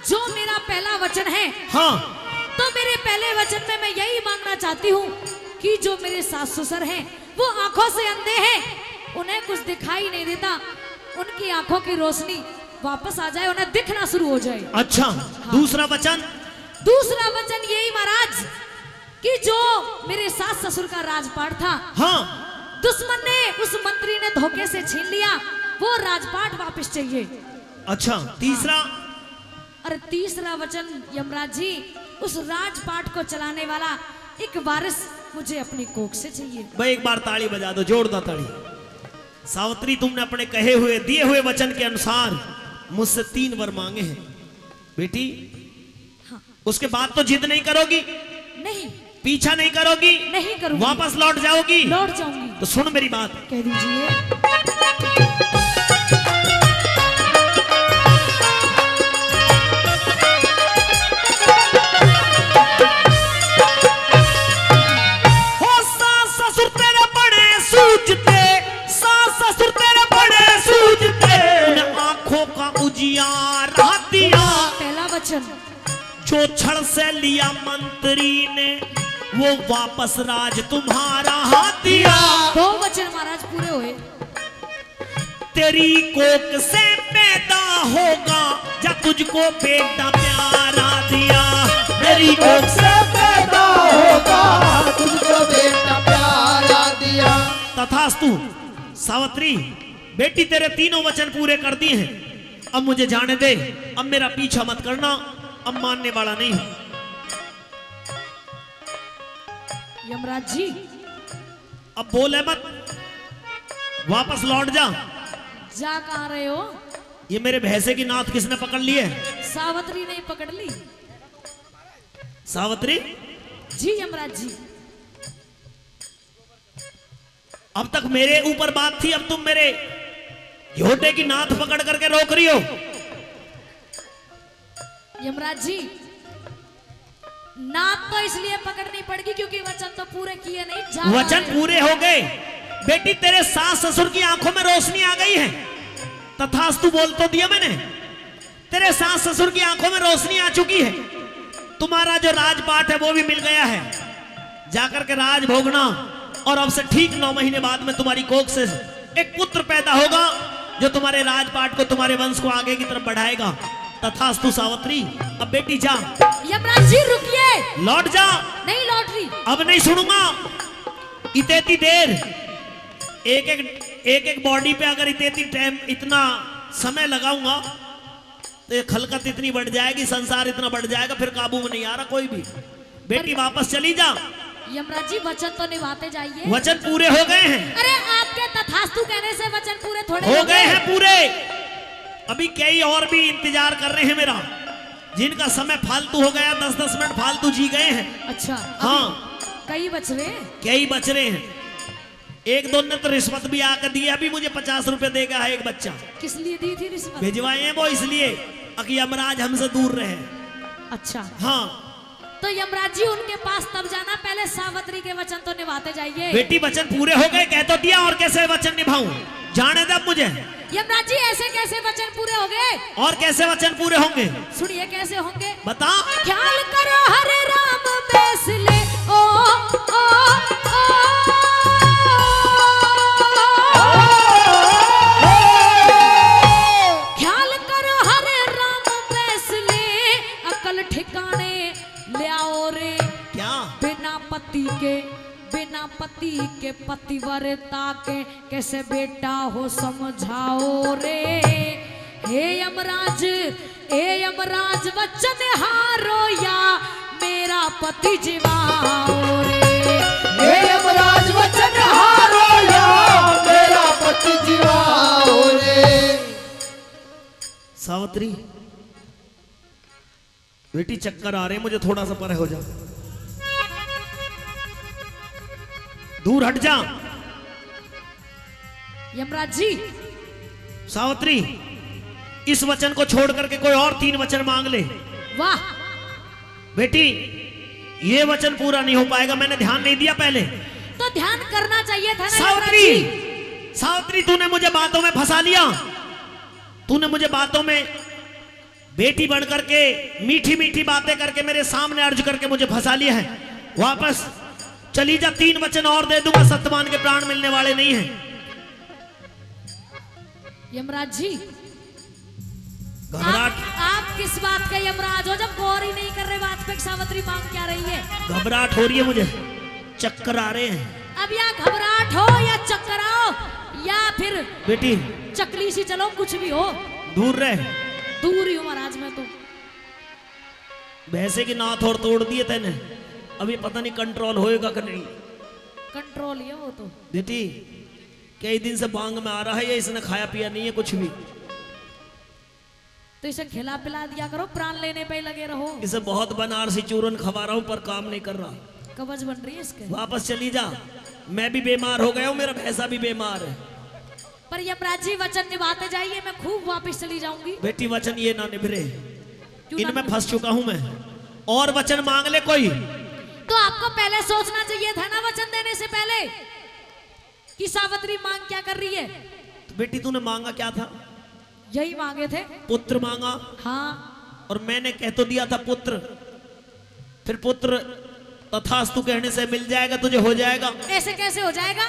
जो मेरा पहला वचन है। हाँ, तो मेरे पहले वचन में मैं यही मांगना चाहती हूँ कि जो मेरे सास ससुर हैं वो आंखों से अंधे हैं, उन्हें कुछ दिखाई नहीं देता, उनकी आंखों की रोशनी वापस आ जाए, उन्हें दिखना शुरू हो जाए। अच्छा। दूसरा वचन? दूसरा वचन यही महाराज कि जो मेरे सास ससुर का राजपाट था, हाँ, दुश्मन ने, उस मंत्री ने धोखे से छीन लिया, वो राजपाट वापस चाहिए। अच्छा। तीसरा? और तीसरा वचन यमराज जी, उस राजपाट को चलाने वाला एक वारिस मुझे अपनी कोख से चाहिए। भाई एक बार ताली बजा दो, जोरदार ताली। सावित्री, तुमने अपने कहे हुए दिए हुए वचन के अनुसार मुझसे 3 वर मांगे हैं बेटी। हाँ। उसके बाद तो जिद नहीं करोगी, नहीं, पीछा नहीं करोगी, नहीं करूंगी, वापस लौट जाओगी? लौट जाऊंगी। तो सुन मेरी बात, कह दीजिए। हो सास ससुर तेरे बड़े सूझते, सास ससुर तेरे बड़े सूझते, उन आंखों का उजियारा दिया पहला वचन, जो छड़ से लिया मंत्री ने, वो वापस राज तुम्हारा हाथ दिया। 2 वचन महाराज पूरे हुए। तेरी कोख से पैदा होगा जब तुझको बेटा प्यारा दिया। तेरी कोख से पैदा होगा तुझको बेटा प्यारा दिया। तथास्तु। सावित्री बेटी, तेरे 3 वचन पूरे कर दिए हैं, अब मुझे जाने दे, अब मेरा पीछा मत करना, अब मानने वाला नहीं हूं। यमराज जी, अब बोले मत, वापस लौट जा। जा कहाँ रहे हो? ये मेरे भैंसे की नाथ किसने पकड़ ली है? सावित्री ने पकड़ ली। सावित्री जी यमराज जी। अब तक मेरे ऊपर बात थी, अब तुम मेरे योटे की नाथ पकड़ करके रोक रही हो। यमराज जी, नाथ तो इसलिए पकड़नी पड़ेगी क्योंकि वचन तो पूरे किए नहीं। जा वचन पूरे हो गए बेटी, तेरे सास ससुर की आंखों में रोशनी आ गई है। तथास्तु बोल तो दिया मैंने, तेरे सास ससुर की आंखों में रोशनी आ चुकी है। तुम्हारा जो राजपाट है वो भी मिल गया है, जाकर के राज भोगना। और अब से ठीक 9 महीने बाद में तुम्हारी कोख से एक पुत्र पैदा होगा जो तुम्हारे राजपाट को, तुम्हारे वंश को आगे की तरफ बढ़ाएगा। तथास्तु सावित्री, अब बेटी जा। यमराज जी रुकिए। लौट जा। नहीं लौट रही। अब नहीं सुनूंगा। इतनी देर एक बॉडी पे अगर इतनी टाइम, इतना समय लगाऊंगा तो ये खलकत इतनी बढ़ जाएगी, संसार इतना बढ़ जाएगा, फिर काबू में नहीं आ रहा कोई भी। बेटी वापस चली जा। यमराज जी वचन तो निभाते जाइए। वचन पूरे हो गए हैं। अरे आपके तथास्तु कहने से वचन पूरे थोड़े हो गए हैं पूरे। अभी कई और भी इंतजार कर रहे हैं मेरा, जिनका समय फालतू हो गया, 10-10 मिनट फालतू जी गए हैं। अच्छा, हाँ, कई बच रहे हैं। कई बच रहे हैं। 1-2 ने तो रिश्वत भी आकर दी। अभी मुझे 50 रुपए देगा है एक बच्चा। किस लिए दी थी रिश्वत? भिजवाए हैं वो इसलिए कि यमराज हमसे दूर रहे। अच्छा, हाँ तो यमराज जी उनके पास तब जाना, पहले सावित्री के वचन तो निभाते जाइए। बेटी, वचन पूरे हो गए, कह तो दिया, और कैसे वचन निभाऊं? जाने दे अब मुझे। यमराज जी ऐसे कैसे वचन पूरे हो गए? और कैसे वचन पूरे होंगे? सुनिए कैसे होंगे। बता। ख्याल करो हरे राम बेसले ओ ओ ओ, ख्याल करो हरे राम बेसले, अकल ठिकाने ले आओ रे। क्या? बिना पति के पतिव्रता के कैसे बेटा हो समझाओ रे। हे यमराज वचन हारो या मेरा पति जीवाओ रे। हे यमराज वचन हारो या मेरा पति जीवाओ रे। सावित्री बेटी, चक्कर आ रहे हैं मुझे, थोड़ा सा परे हो जा, दूर हट जा। यमराज जी। सावित्री, इस वचन को छोड़ करके कोई और 3 वचन मांग ले। वाह बेटी, ये वचन पूरा नहीं हो पाएगा, मैंने ध्यान नहीं दिया पहले। तो ध्यान करना चाहिए था ना सावित्री, यमराज जी। सावित्री, तूने मुझे बातों में फंसा लिया। तूने मुझे बातों में बेटी बन करके मीठी मीठी बातें करके मेरे सामने अर्ज करके मुझे फंसा लिया है। वापस चली जा, 3 वचन और दे दूंगा, सत्यवान के प्राण मिलने वाले नहीं हैं। यमराज जी, घबराहट, आप किस बात का यमराज हो जब गौर ही नहीं कर रहे बात पे? सावित्री मांग क्या रही है? घबराहट हो रही है मुझे, चक्कर आ रहे हैं। अब या घबराहट हो या चक्कर आओ या फिर बेटी चकली सी चलो, कुछ भी हो, दूर रहे। दूर ही हूं महाराज मैं तो। भैंसे की नाथ और तोड़ दिए तेने, अभी पता नहीं कंट्रोल होएगा कि नहीं। कंट्रोल ही है वो तो। बेटी, कई दिन से बांग में आ रहा है, ये इसने खाया पिया नहीं है कुछ भी। तो इसे खिला पिला दिया करो, प्राण लेने पे ही लगे रहो। इसे बहुत बनारसी चूरन खवा रहा हूं पर काम नहीं कर रहा। कवच बन रही है इसके। वापस चली जा, मैं भी बीमार हो गया हूं, मेरा भैंसा भी बीमार है। पर यमराज जी वचन निभाते जाइए, मैं खूब वापस चली जाऊंगी। बेटी वचन ये ना निभरे, क्यों ना इनमें निभरे? फंस चुका हूं मैं। और वचन मांग ले कोई। तो आपको पहले सोचना चाहिए था ना वचन देने से पहले कि सावित्री मांग क्या कर रही है। तो बेटी तूने मांगा क्या था? यही मांगे थे। पुत्र मांगा। हाँ, और मैंने कह तो दिया था पुत्र, फिर पुत्र तथास्तु कहने से मिल जाएगा, तुझे हो जाएगा। ऐसे कैसे हो जाएगा?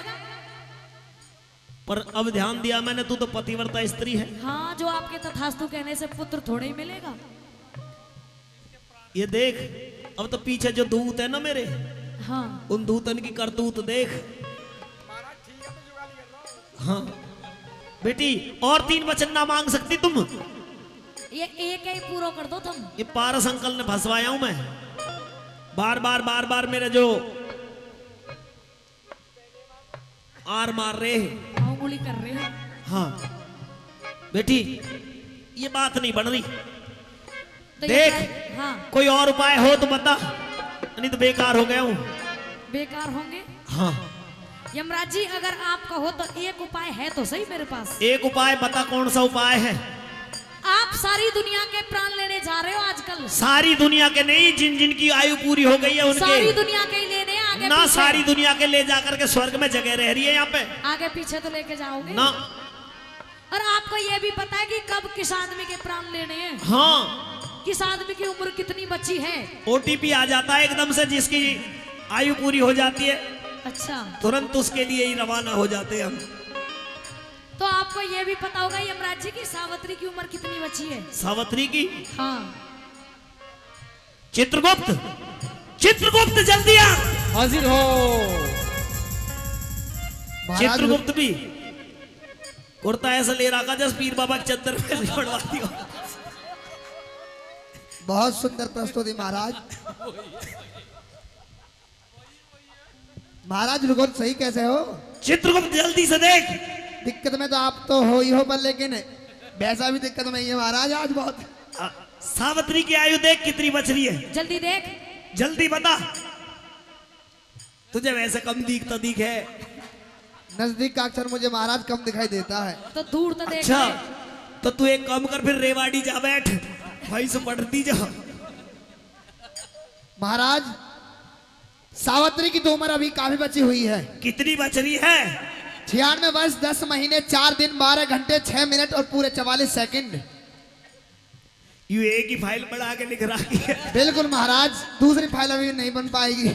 पर अब ध्यान दिया मैंने, तू तो पतिव्रता स्त्री है। हाँ, जो आपके तथास्तु कहने से पुत्र थोड़े ही मिलेगा। ये देख, अब तो पीछे जो दूत है ना मेरे, हाँ, उन दूतन की करतूत देख। हाँ बेटी, और 3 वचन ना मांग सकती तुम? ये एक ही पूरा कर दो तुम। ये पारस अंकल ने फंसवाया हूं मैं, बार बार मेरे जो आर मार रहे हैं, उंगली कर रहे हैं। हाँ बेटी ये बात नहीं बन रही। तो देख, हाँ, कोई और उपाय हो तो बता, नहीं तो बेकार हो गया हूं। बेकार होंगे। हाँ यमराज जी अगर आप कहो तो एक उपाय है तो सही मेरे पास। एक उपाय बता, कौन सा उपाय है? आप सारी दुनिया के प्राण लेने जा रहे हो आजकल। सारी दुनिया के नहीं, जिन जिन की आयु पूरी हो गई है उनके। सारी दुनिया के ही लेने आगे ना पीछे। सारी दुनिया के ले जाकर के स्वर्ग में जगह रह रही है यहाँ पे आगे पीछे तो लेके जाओगे ना। और आपको ये भी पता है कि कब किस आदमी के प्राण लेने हैं, हाँ, किस आदमी की उम्र कितनी बची है। ओटीपी आ जाता है एकदम से, जिसकी आयु पूरी हो जाती है अच्छा, तुरंत उसके लिए ही रवाना हो जाते हैं हम। तो आपको ये भी पता होगा यमराज जी की सावित्री की उम्र कितनी बची है। सावित्री की? हाँ, चित्रगुप्त, चित्रगुप्त जल्दी आ। हाजिर हो। चित्रगुप्त भी कुर्ता ऐसा ले रखा जैसे पीर बाबा के चद्दर पे छोड़वाती हो। बहुत सुंदर प्रस्तुति महाराज। महाराज रुको, सही कैसे हो? चित्रगुप्त जल्दी से देख। दिक्कत में तो आप तो हो ही हो, पर लेकिन वैसा भी दिक्कत में ही है महाराज आज बहुत। सावित्री की आयु देख कितनी बच रही है, जल्दी देख। जल्दी बता। तुझे वैसे कम दिखता दिखे। नजदीक का अक्षर मुझे महाराज कम दिखाई देता है। तो दूर तो देख अच्छा, ले। तो तू एक काम कर, फिर रेवाड़ी जा बैठ, भाई से पढ़ती जा। महाराज सावित्री की तो उम्र अभी काफी बची हुई है। कितनी बच रही है? 96 वर्ष 10 महीने 4 दिन 12 घंटे 6 मिनट और पूरे 44 सेकंड। यू एक ही फाइल बढ़ा के लिख रही है। बिल्कुल महाराज, दूसरी फाइल अभी नहीं बन पाएगी।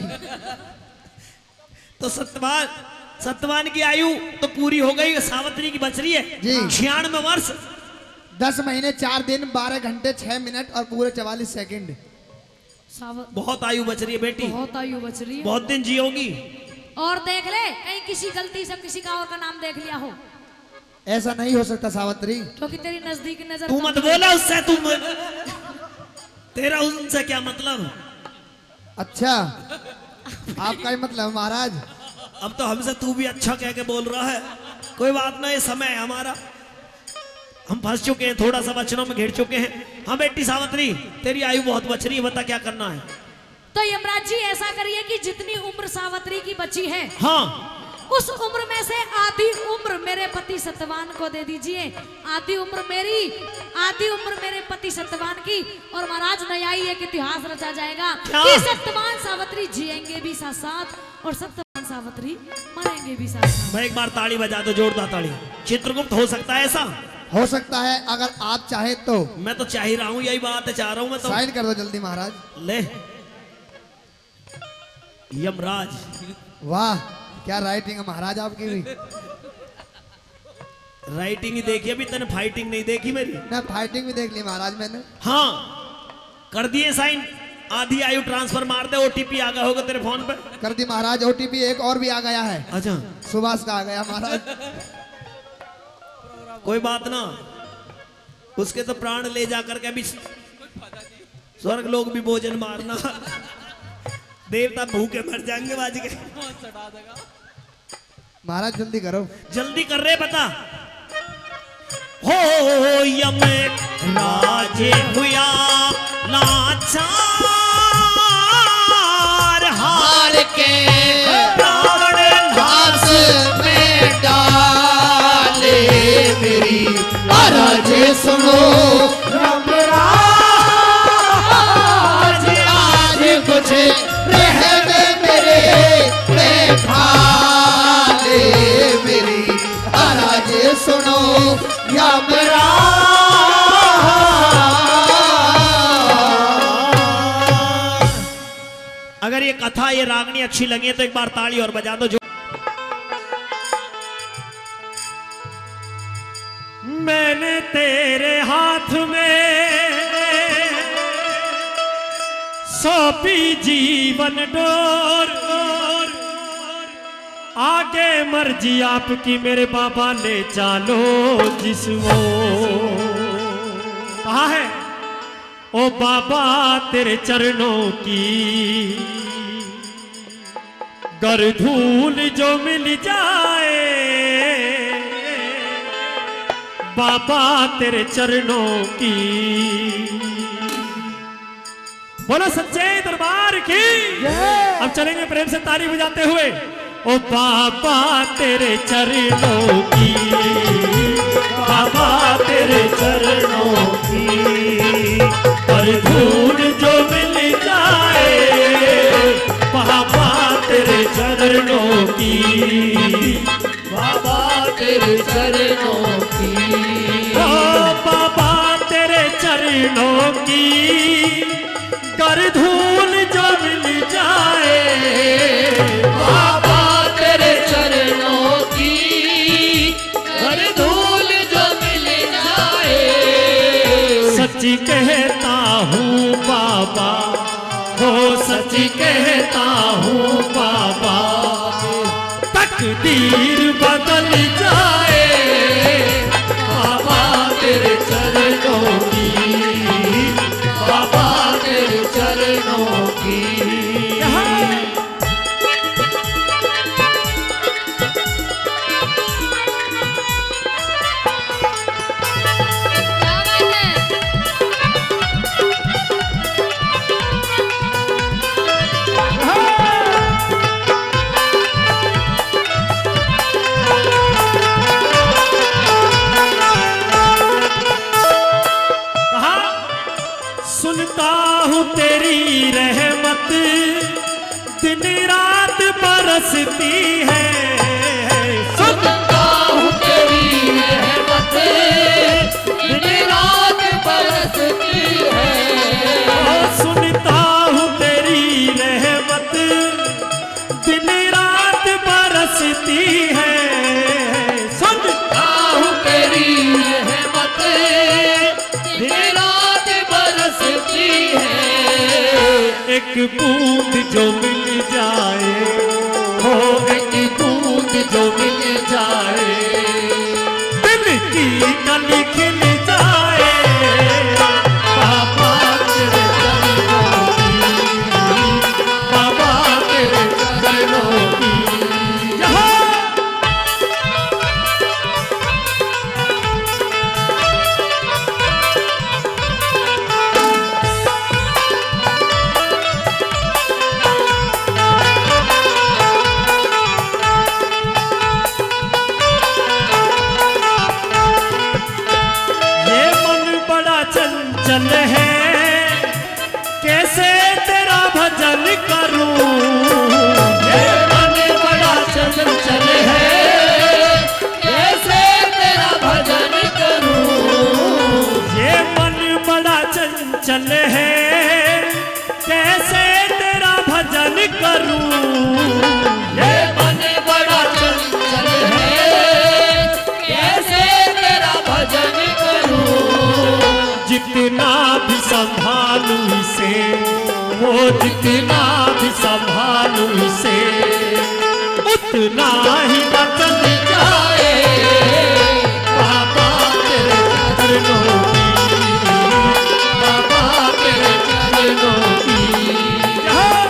तो सत्यवान की आयु तो पूरी हो गई, सावित्री की बच रही है जी। 96 वर्ष 10 महीने 4 दिन 12 घंटे 6 मिनट और पूरे 44 सेकंड। बहुत आयु बच रही है बेटी, बहुत आयु बच रही है। बहुत दिन जियोगी। और देख ले, कहीं किसी गलती से किसी का और का नाम देख लिया हो, ऐसा नहीं हो सकता सावित्री। क्योंकि तेरी नजदीक नजर तू कम मत है। बोला उससे, तुम तेरा उनसे क्या मतलब? अच्छा, आपका ही मतलब महाराज। अब तो हमसे तू भी अच्छा कह के बोल रहा है। कोई बात नहीं, समय है हमारा, हम फंस चुके हैं, थोड़ा सा वचनों में घिर चुके हैं। हाँ बेटी सावित्री, तेरी आयु बहुत बच रही है, बता क्या करना है? तो यमराज जी ऐसा करिए कि जितनी उम्र सावित्री की बची है, हाँ, उस उम्र में से आधी उम्र मेरे पति सत्यवान को दे दीजिए, आधी उम्र मेरी, आधी उम्र मेरे पति सत्यवान की। और महाराज नया ही एक इतिहास रचा जाएगा कि सत्यवान सावित्री जिएंगे भी साथ साथ और सत्यवान सावित्री मरेंगे भी साथ साथ। मैं एक बार ताली बजा दो, जोरदार ताली। चित्रगुप्त हो सकता है ऐसा? हो सकता है, अगर आप चाहे तो। मैं तो चाह ही रहा हूँ, यही बात है, चाह रहा हूँ मैं तो। साइन कर दो जल्दी महाराज। ले यमराज, वाह क्या राइटिंग है महाराज आपकी भी। राइटिंग ही देखी, अभी तने फाइटिंग नहीं देखी मेरी। ना फाइटिंग भी देख ली महाराज मैंने। हाँ कर दिए साइन, आधी आयु ट्रांसफर मार दे, ओटीपी आ गया होगा तेरे फोन पे। कर दी महाराज, ओटीपी एक और भी आ गया है। अच्छा, सुभाष का आ गया महाराज। कोई बात ना, उसके तो प्राण ले जाकर के अभी स्वर्ग लोग भी भोजन मारना, देवता भूखे मर जाएंगे बाज के। महाराज जल्दी करो। जल्दी कर रहे बता। हो यम राजे हुआ लाचार हार के रावण घास में डाले मेरी महाराज सुनो यमराज आज कुछ रह गए मेरे में भाले मेरी महाराज सुनो यमराज। अगर ये कथा ये रागनी अच्छी लगी तो एक बार ताली और बजा दो। जो मैंने तेरे हाथ में सौंपी जीवन डोर, आगे मर्जी आपकी मेरे बाबा ले चालो जिसको। कहा है ओ बाबा तेरे चरणों की गर धूल जो मिल जाए, बाबा तेरे चरणों की। बोलो सच्चे दरबार की। अब चलेंगे प्रेम से ताली बजाते हुए। ओ बाबा तेरे चरणों की, बाबा तेरे चरणों की पर धूल जो मिल जाए, बाबा तेरे चरणों की, बाबा तेरे चरणों की। ओ बाबा तेरे चरणों की कर धूल जो मिल जाए, बाबा तेरे चरणों की हर धूल जो मिल जाए। सच कहता हूँ बाबा, हो सच कहता हूँ बाबा, तकदीर बदल जाए, बाबा तेरे चरणों की, बाबा तेरे चरणों की। सुनता हूँ तेरी रहमत दिन रात बरसती है, सुनता हूँ तेरी रहमत दिन रात बरसती है। सुनता हूँ तेरी रहमत दिन रात बरसती है, सुनता हूँ तेरी रहमत दिन रात बरसती है। एक बूंद जो मिल जाए, हो एक बूंद जो मिल जाए, दिल की कली खिल जाए, बाबा तेरे चरणों की, बाबा तेरे चरणों की। यहाँ चंचल है कैसे तेरा भजन करूं, ये मन बड़ा चंचल है कैसे तेरा भजन करूं। ये मन बड़ा चंचल है कैसे तेरा भजन करूं, ये मन बड़ा चंचल है कैसे तेरा भजन करूं। जितना भी संभालूं इसे, वो जितना भी संभालूं इसे, उतना ही न चल जाए, बाबा तेरे चरणों की, बाबा तेरे चरणों की। यहाँ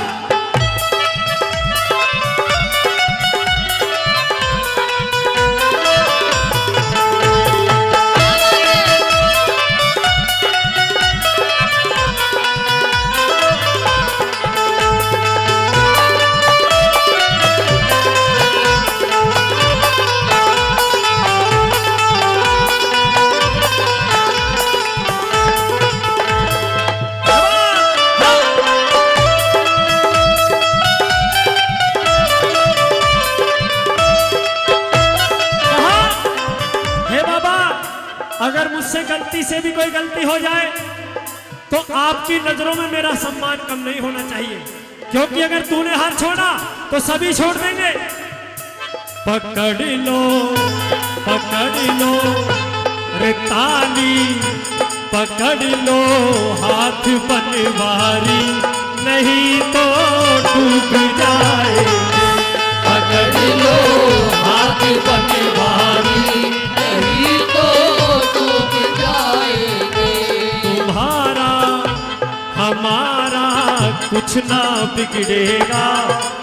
अगर मुझसे गलती से भी कोई गलती हो जाए तो आपकी नजरों में मेरा सम्मान कम नहीं होना चाहिए, क्योंकि अगर तूने हाथ छोड़ा तो सभी छोड़ देंगे। पकड़ लो रे ताली, पकड़ लो हाथ बनवारी, नहीं तो डूब जाएंगे। पकड़ लो हाथ बनवारी, नहीं तो डूब जाएंगे। तुम्हारा हमारा कुछ ना बिगड़ेगा,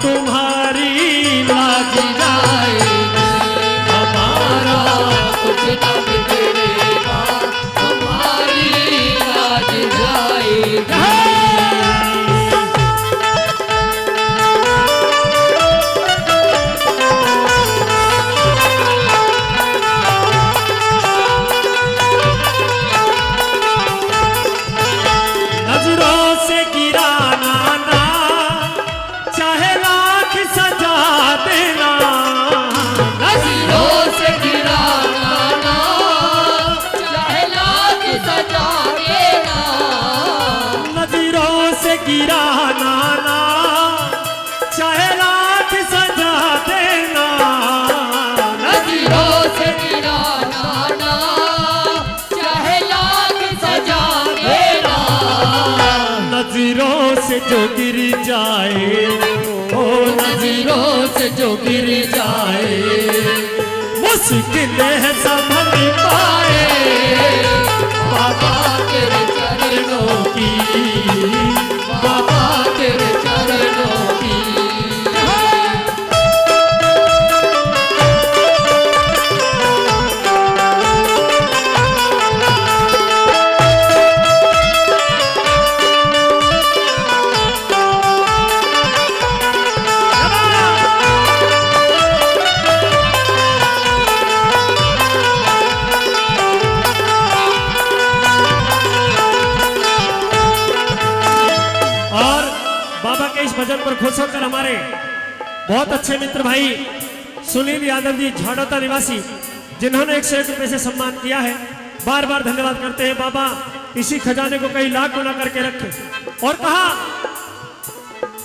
तुम्हारी लाज जाएगी हमारा कुछ न बिगड़ेगा, तुम्हारी लाज जाएगी। नजरों से गिराना ना, चाहे लाख सजा देना। नजरों से गिराना ना, चाहे लाख सजा देना। नजरों से गिराना ना, चाहे लाख सजा देना। नजरों से गिराना ना, चाहे लाख सजा देना। नजरों से जो गिर जाए, ओ नजरों से जो गिर जाए, मुश्किल है संभल पाए। बाबा तेरे चरणों की, बाबा तेरे चरणों की। और बाबा के इस भजन पर खुश होकर हमारे बहुत अच्छे मित्र भाई सुनील यादव जी झाड़ोता निवासी, जिन्होंने 101 रुपए से सम्मान किया है, बार बार धन्यवाद करते हैं। बाबा इसी खजाने को कई लाख गुना करके रखे। और कहा,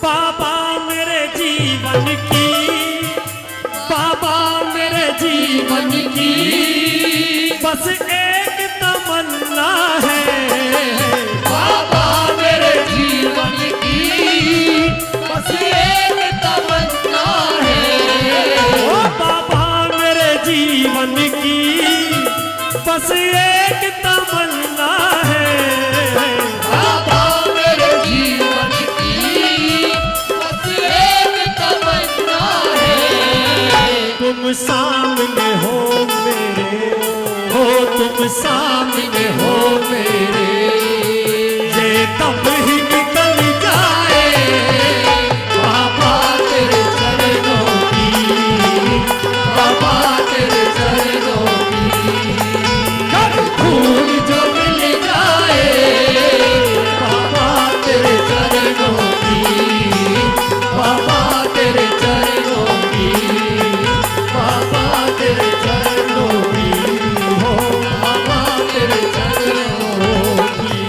बाबा मेरे जीवन की, बाबा मेरे जीवन की बस एक तमन्ना है। बाबा मेरे जीवन की बस एक तमन्ना है। ओ बाबा मेरे जीवन की बस एक तमन्ना है। बाबा मेरे जीवन की बस एक तमन्ना है। तुम सामने हो मेरे, हो तुम सामने हो मेरे, ये तब ही निकल जाए। बाबा तेरे चरणों की, बाबा तेरे चरणों की। फूल जो मिल जाए बाबा तेरे चरणों की, बाबा तेरे चरणों की, बाबा तेरे चरणों की, हो बाबा तेरे चरणों की।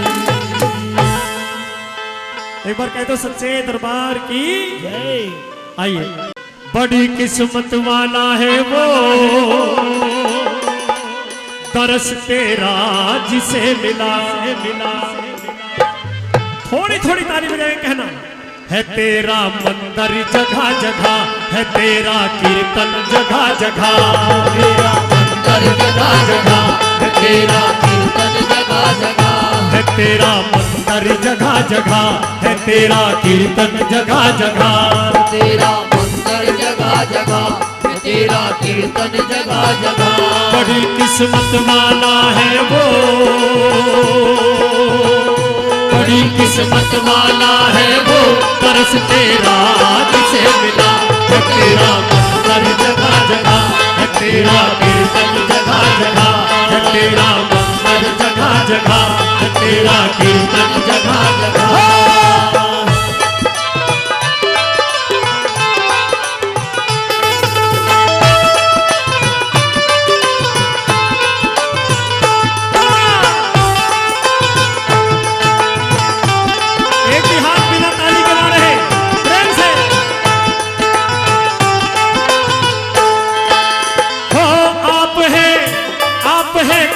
एक बार कह दो सच्चे दरबार की जय। आइए, बड़ी किस्मत वाला है वो, तरस तेरा जिसे मिला मिला। थोड़ी थोड़ी ताली बजाए कहना है, तेरा मंदिर जगह जगह है, तेरा कीर्तन जगह जगह, तेरा मंदिर जगह जगह है, तेरा कीर्तन जगह जगह है, तेरा मंदिर जगह जगह है, तेरा कीर्तन जगह जगह। तेरा मंदिर जगह जगह है, तेरा कीर्तन जगह जगह। बड़ी किस्मत वाला है वो, बड़ी किस्मत वाला है वो, तरस तेरा जिसे मिला। है तेरा मंदिर जगह जगह है, तेरा कीर्तन जगह जगह है, तेरा मंदिर जगह जगह है, तेरा कीर्तन जगह जगह।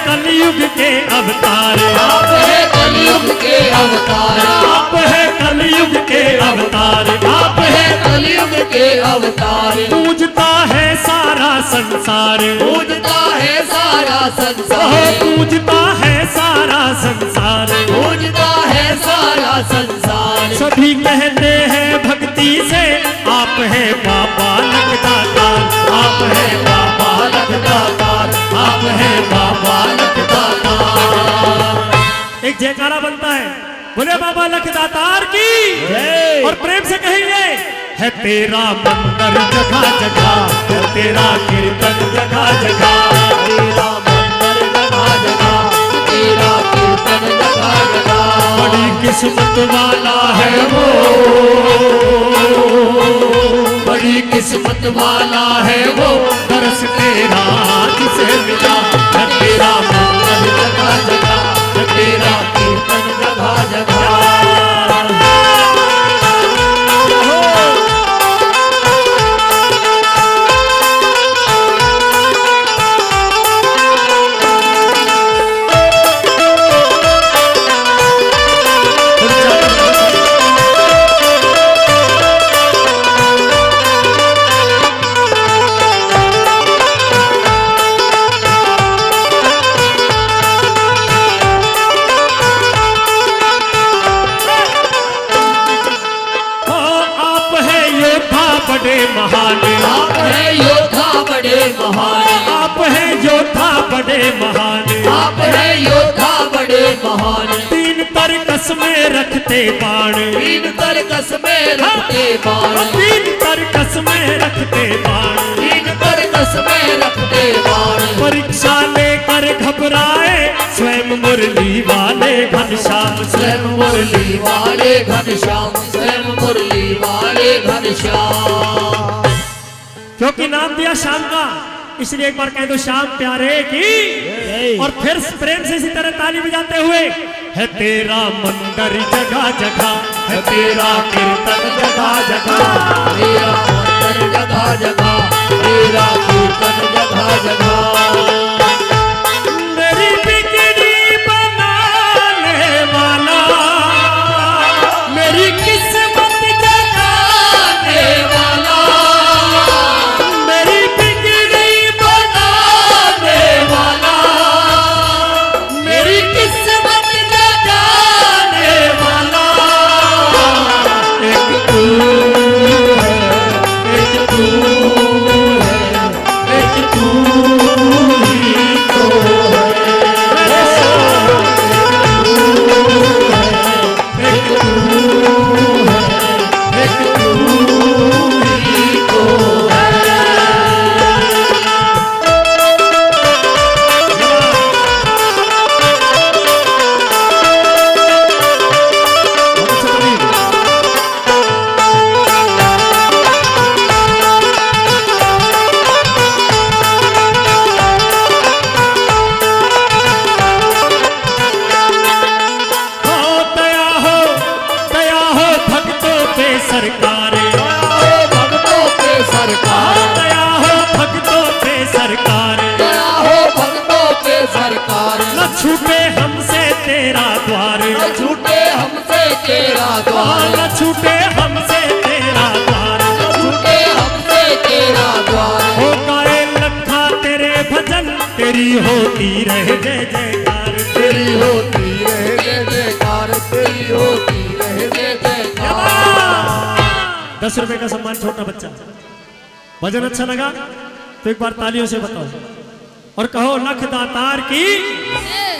कलयुग के अवतार, आप है कलयुग के अवतार, आप है कलयुग के अवतार, आप है कलयुग के अवतार। पूजता है सारा संसार, पूजता है सारा संसार, पूजता है सारा संसार, पूजता है सारा संसार। सभी कहते हैं भक्ति से आप है बाबा लखदातार, आप है बाबा लखदातार, आप है बाबा लखदातार। एक जयकारा बनता है, बोले बाबा लखदातार की, और प्रेम से कहेंगे है तेरा मंदिर जगह जगह, है तेरा कीर्तन जगह जगह, तेरा मंदिर जगह जगह, तेरा कीर्तन जगह जगह। बड़ी किस्मत वाला है वो, बड़ी किस्मत वाला है वो, दरस तेरा जिसे मिला, है तेरा मंदिर जगह जगह, है तेरा कीर्तन जगह जगह। बड़े महान, आप है योद्धा बड़े महान, आप है योद्धा बड़े महान, आप है योद्धा बड़े महान। तीन तरकस में रखते बाण, तीन तरकस में रखते बाण, तीन तरकस में रखते बाण, तीन तरकस में रखते बाण। परीक्षा लेकर घबराए स्वयं मुरली वाले घनश्याम, स्वयं मुरली वाले घनश्याम, स्वयं मुरली वाले घनश्याम। क्योंकि नाम दिया श्याम का, इसलिए एक बार कह दो श्याम प्यारे की, और फिर प्रेम से इसी तरह ताली बजाते हुए है तेरा मंदिर जगह जगह, है तेरा कीर्तन जगह जगह, तेरा मंदिर जगह जगह, तेरा कीर्तन जगह जगह। मेरी बिगड़ी बनाने वाला, मेरी किस्मत जगाने वाला, मेरी बिगड़ी बनाने वाला, मेरी किस्मत जगाने वाला, एक तू है, एक तू है, एक तू ही तो है, एक तू है, एक तू ही तो है। दया हो भक्तों पे सरकार, भक्तों पे सरकार, दया हो भक्तों पे सरकार, दया हो भक्तों पे सरकार। न छूटे हमसे तेरा द्वार, न छूटे हमसे तेरा द्वार, न छूटे हमसे तेरा द्वार, न छूटे हमसे तेरा द्वार। हो गाए लखा तेरे भजन, तेरी होती रहे जय जयकार, तेरी होती रहे जय जयकार, तेरी होती रहे जय जयकार। 10 रुपए का सम्मान, छोटा बच्चा। भजन अच्छा लगा तो एक बार तालियों से बताओ और कहो लखदातार की।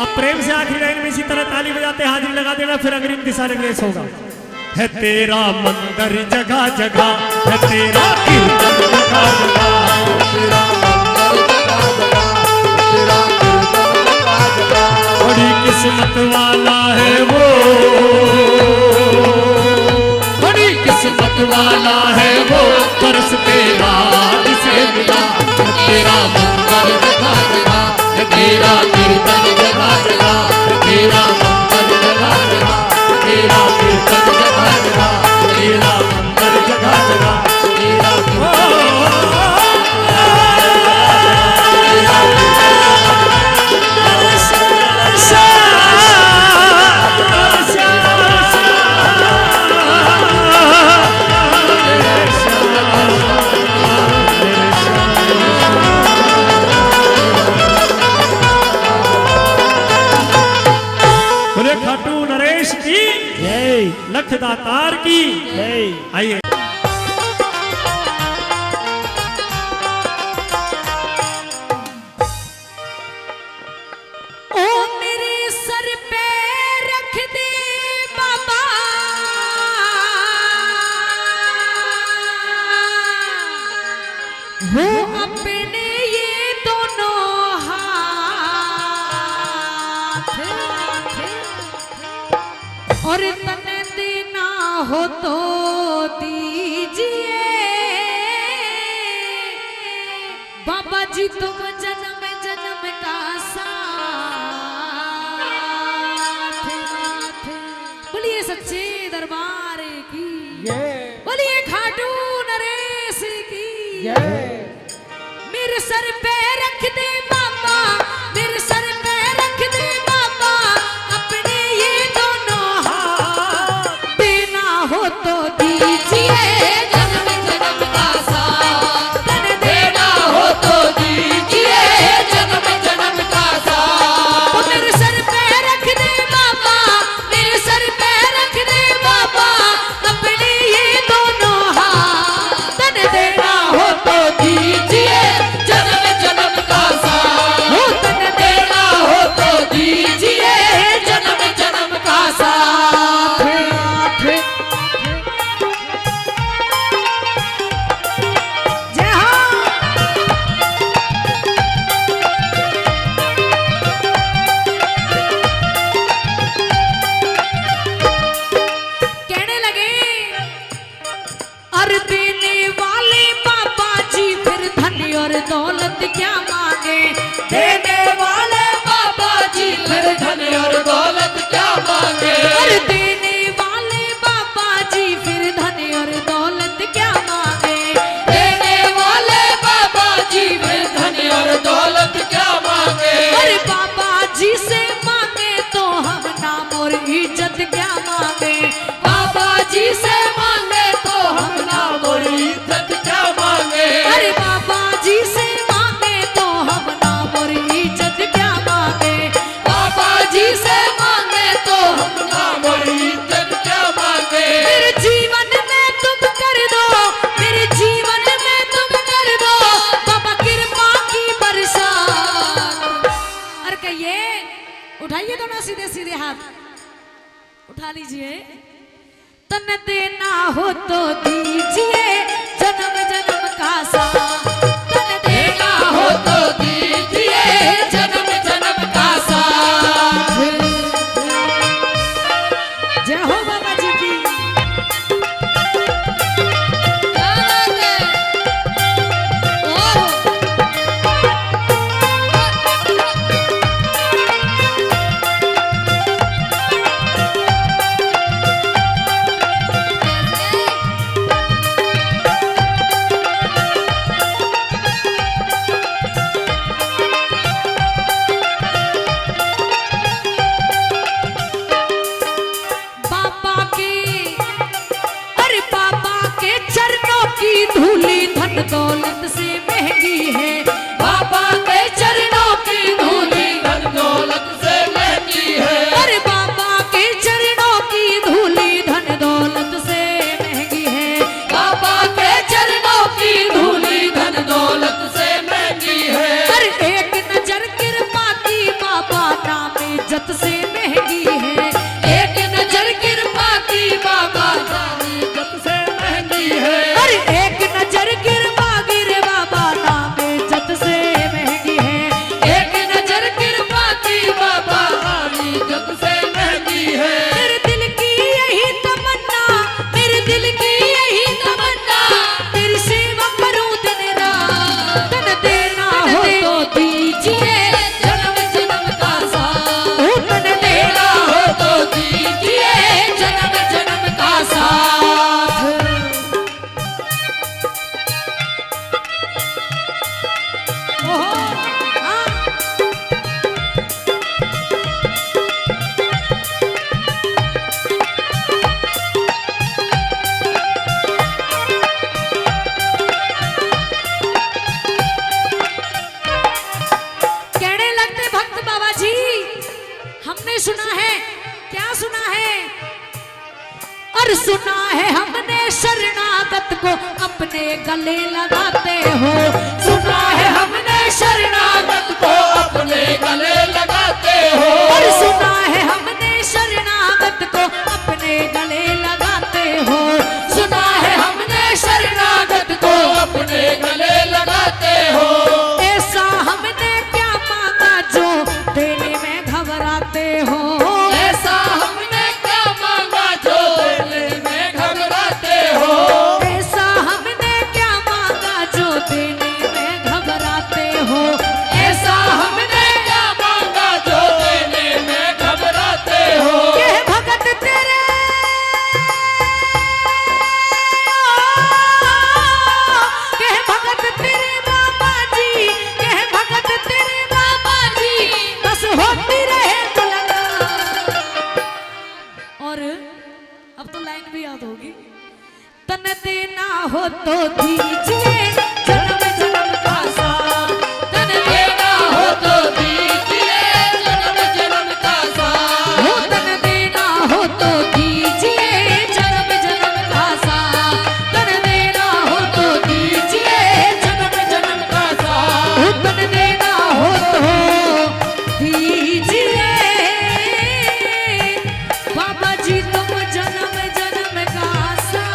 अब प्रेम से आखिरी लाइन में इसी तरह ताली बजाते हाजिरी लगा देना, फिर अग्रिम दिशा निर्देश होगा। है तेरा मंदिर जगह जगह, है तेरा कीर्तन जगह जगह, तेरा मंदिर जगह जगह, तेरा कीर्तन जगह जगह। बड़ी किस्मत वाला है वो, बड़ी किस्मत वाला है वो, तरस तेरा जिसे मिला, है तेरा मंदिर जगह जगह, है तेरा कीर्तन जगह जगह, है तेरा मंदिर जगह जगह, तेरा कीर्तन जगह जगह, तेरा मंदिर जगह जगह, तेरा कीर्तन सख दातार की जय। आइए ओ मेरे सर पे रख दे बाबा वो अपने ये दोनों हाथ और तन देना हो तो दीजिए बाबा जी तुम जन्म जन्म का साथ बोलिए सच्चे दरबार की बोलिए खाटू नरेश की मेरे सर पे रख दे बाबा मेरे सर पे रख दे बाबा अपने ये दोनों हाथ देना हो तो दीजिए जन्म जन्म का साथ तन देना हो तो दीजिए जन्म जन्म का साथ वो मेरे सर पे रख दे बाबा मेरे सर पे रख दे बाबा अपने ये दोनों हाथ तन देना हो तो दीजिए जन्म जन्म का साथ हो तन देना हो तो दीजिए जन्म जन्म का साथ जय हो कहने लगे और देने वाले बाबा जी फिर धन और दौलत क्या मांगे देने वाले बाबा जी फिर धन और दौलत क्या मांगे और देने वाले बाबा जी फिर धन और दौलत क्या मांगे देने वाले बाबा जी फिर धन और दौलत क्या मांगे अरे बाबा जी से मांगे तो हम नाम और इज्जत क्या मांगे बाबा जी से मांगे तो हम नाम और इज्जत क्या मांगे अरे बाबा जी से मांगे तो हम नाम और इज्जत क्या मांगे बाबा जी से मांगे तो हम नाम और इज्जत क्या मांगे मेरे जीवन में तुम कर दो मेरे जीवन में तुम कर दो बाबा कृपा की बरसात अरे कहिए उठाइए दोनों सीधे सीधे हाथ उठा लीजिए तन देना हो तो दीजिए जन्म जन्म का साथ तन देना हो तो दीजिए जन्म जन्म का साथ जय हो बाबा जी की क्या बात है ओह सुना है हमने शरणागत को अपने गले लगाते हो, सुना है हमने शरणागत को अपने गले लगाते हो, और सुना है हमने शरणागत को अपने गले लगाते हो, सुना है हमने शरणागत को अपने गले लगाते हो। ऐसा हमने क्या मांगा जो देने में घबराते हो, ऐसा हमने क्या मांगा जो देने में घबराते हो, ऐसा हमने क्या मांगा जो देने में घबराते हो, ऐसा हमने क्या मांगा जो देने में घबराते हो। ये भगत तेरे ये भगत तेरे बाबा जी, ये भगत तेरे बाबा जी, बस होती रहे मुलाकात। और अब तो लाइन भी याद होगी, तन देना हो तो दीजिए जन्म जन्म का साथ, तन देना हो तो दीजिए जन्म जन्म का साथ, हो तन देना हो तो दीजिए जन्म जन्म का साथ, तन देना हो तो दीजिए जन्म जन्म का साथ, हो तन देना हो तो दीजिए बाबा जी तुम जन्म जन्म का साथ।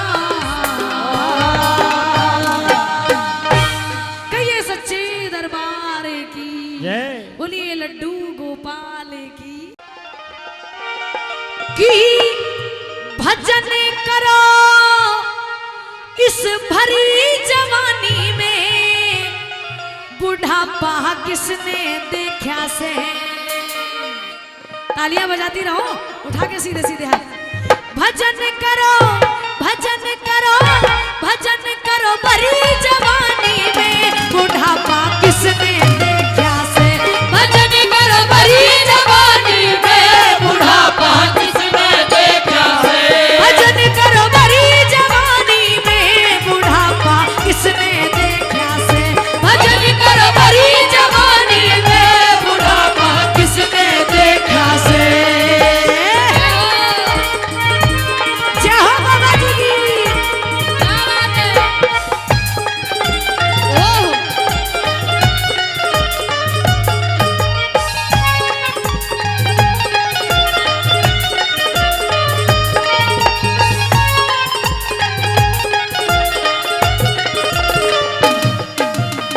कहिए सच्चे दरबार की जय। बोलिए लड्डू गोपाल की भजन करो इस भरी जवानी में, बुढ़ापा किसने देखा से। तालियां बजाती रहो, उठा के सीधे सीधे हाथ। भजन करो भजन करो भजन करो भरी जवानी में, बुढ़ापा किसने देखा से। भजन करो भरी जवानी में, बुढ़ापा किसने देखा है। भजन करो भरी जवानी में, बुढ़ापा किसने देखा से। भजन करो भरी जवानी में, बुढ़ापा किसने देखा से। जय हो बाबा जी की। ओह।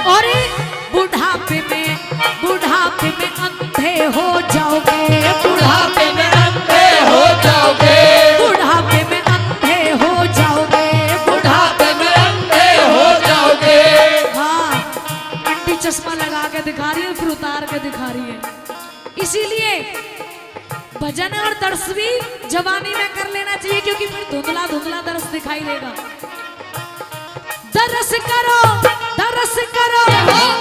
और बुढ़ापे में अंधे हो जाओगे, बुढ़ापे में अंधे हो जाओगे, बुढ़ापे में अंधे हो जाओगे, बुढ़ापे में अंधे हो जाओगे। हाँ आंटी चश्मा लगा के दिखा रही है, फिर उतार के दिखा रही है। इसीलिए भजन और दर्श भी जवानी में कर लेना चाहिए, क्योंकि फिर धुंधला धुंधला दर्श दिखाई देगा। दरस करो दरस करो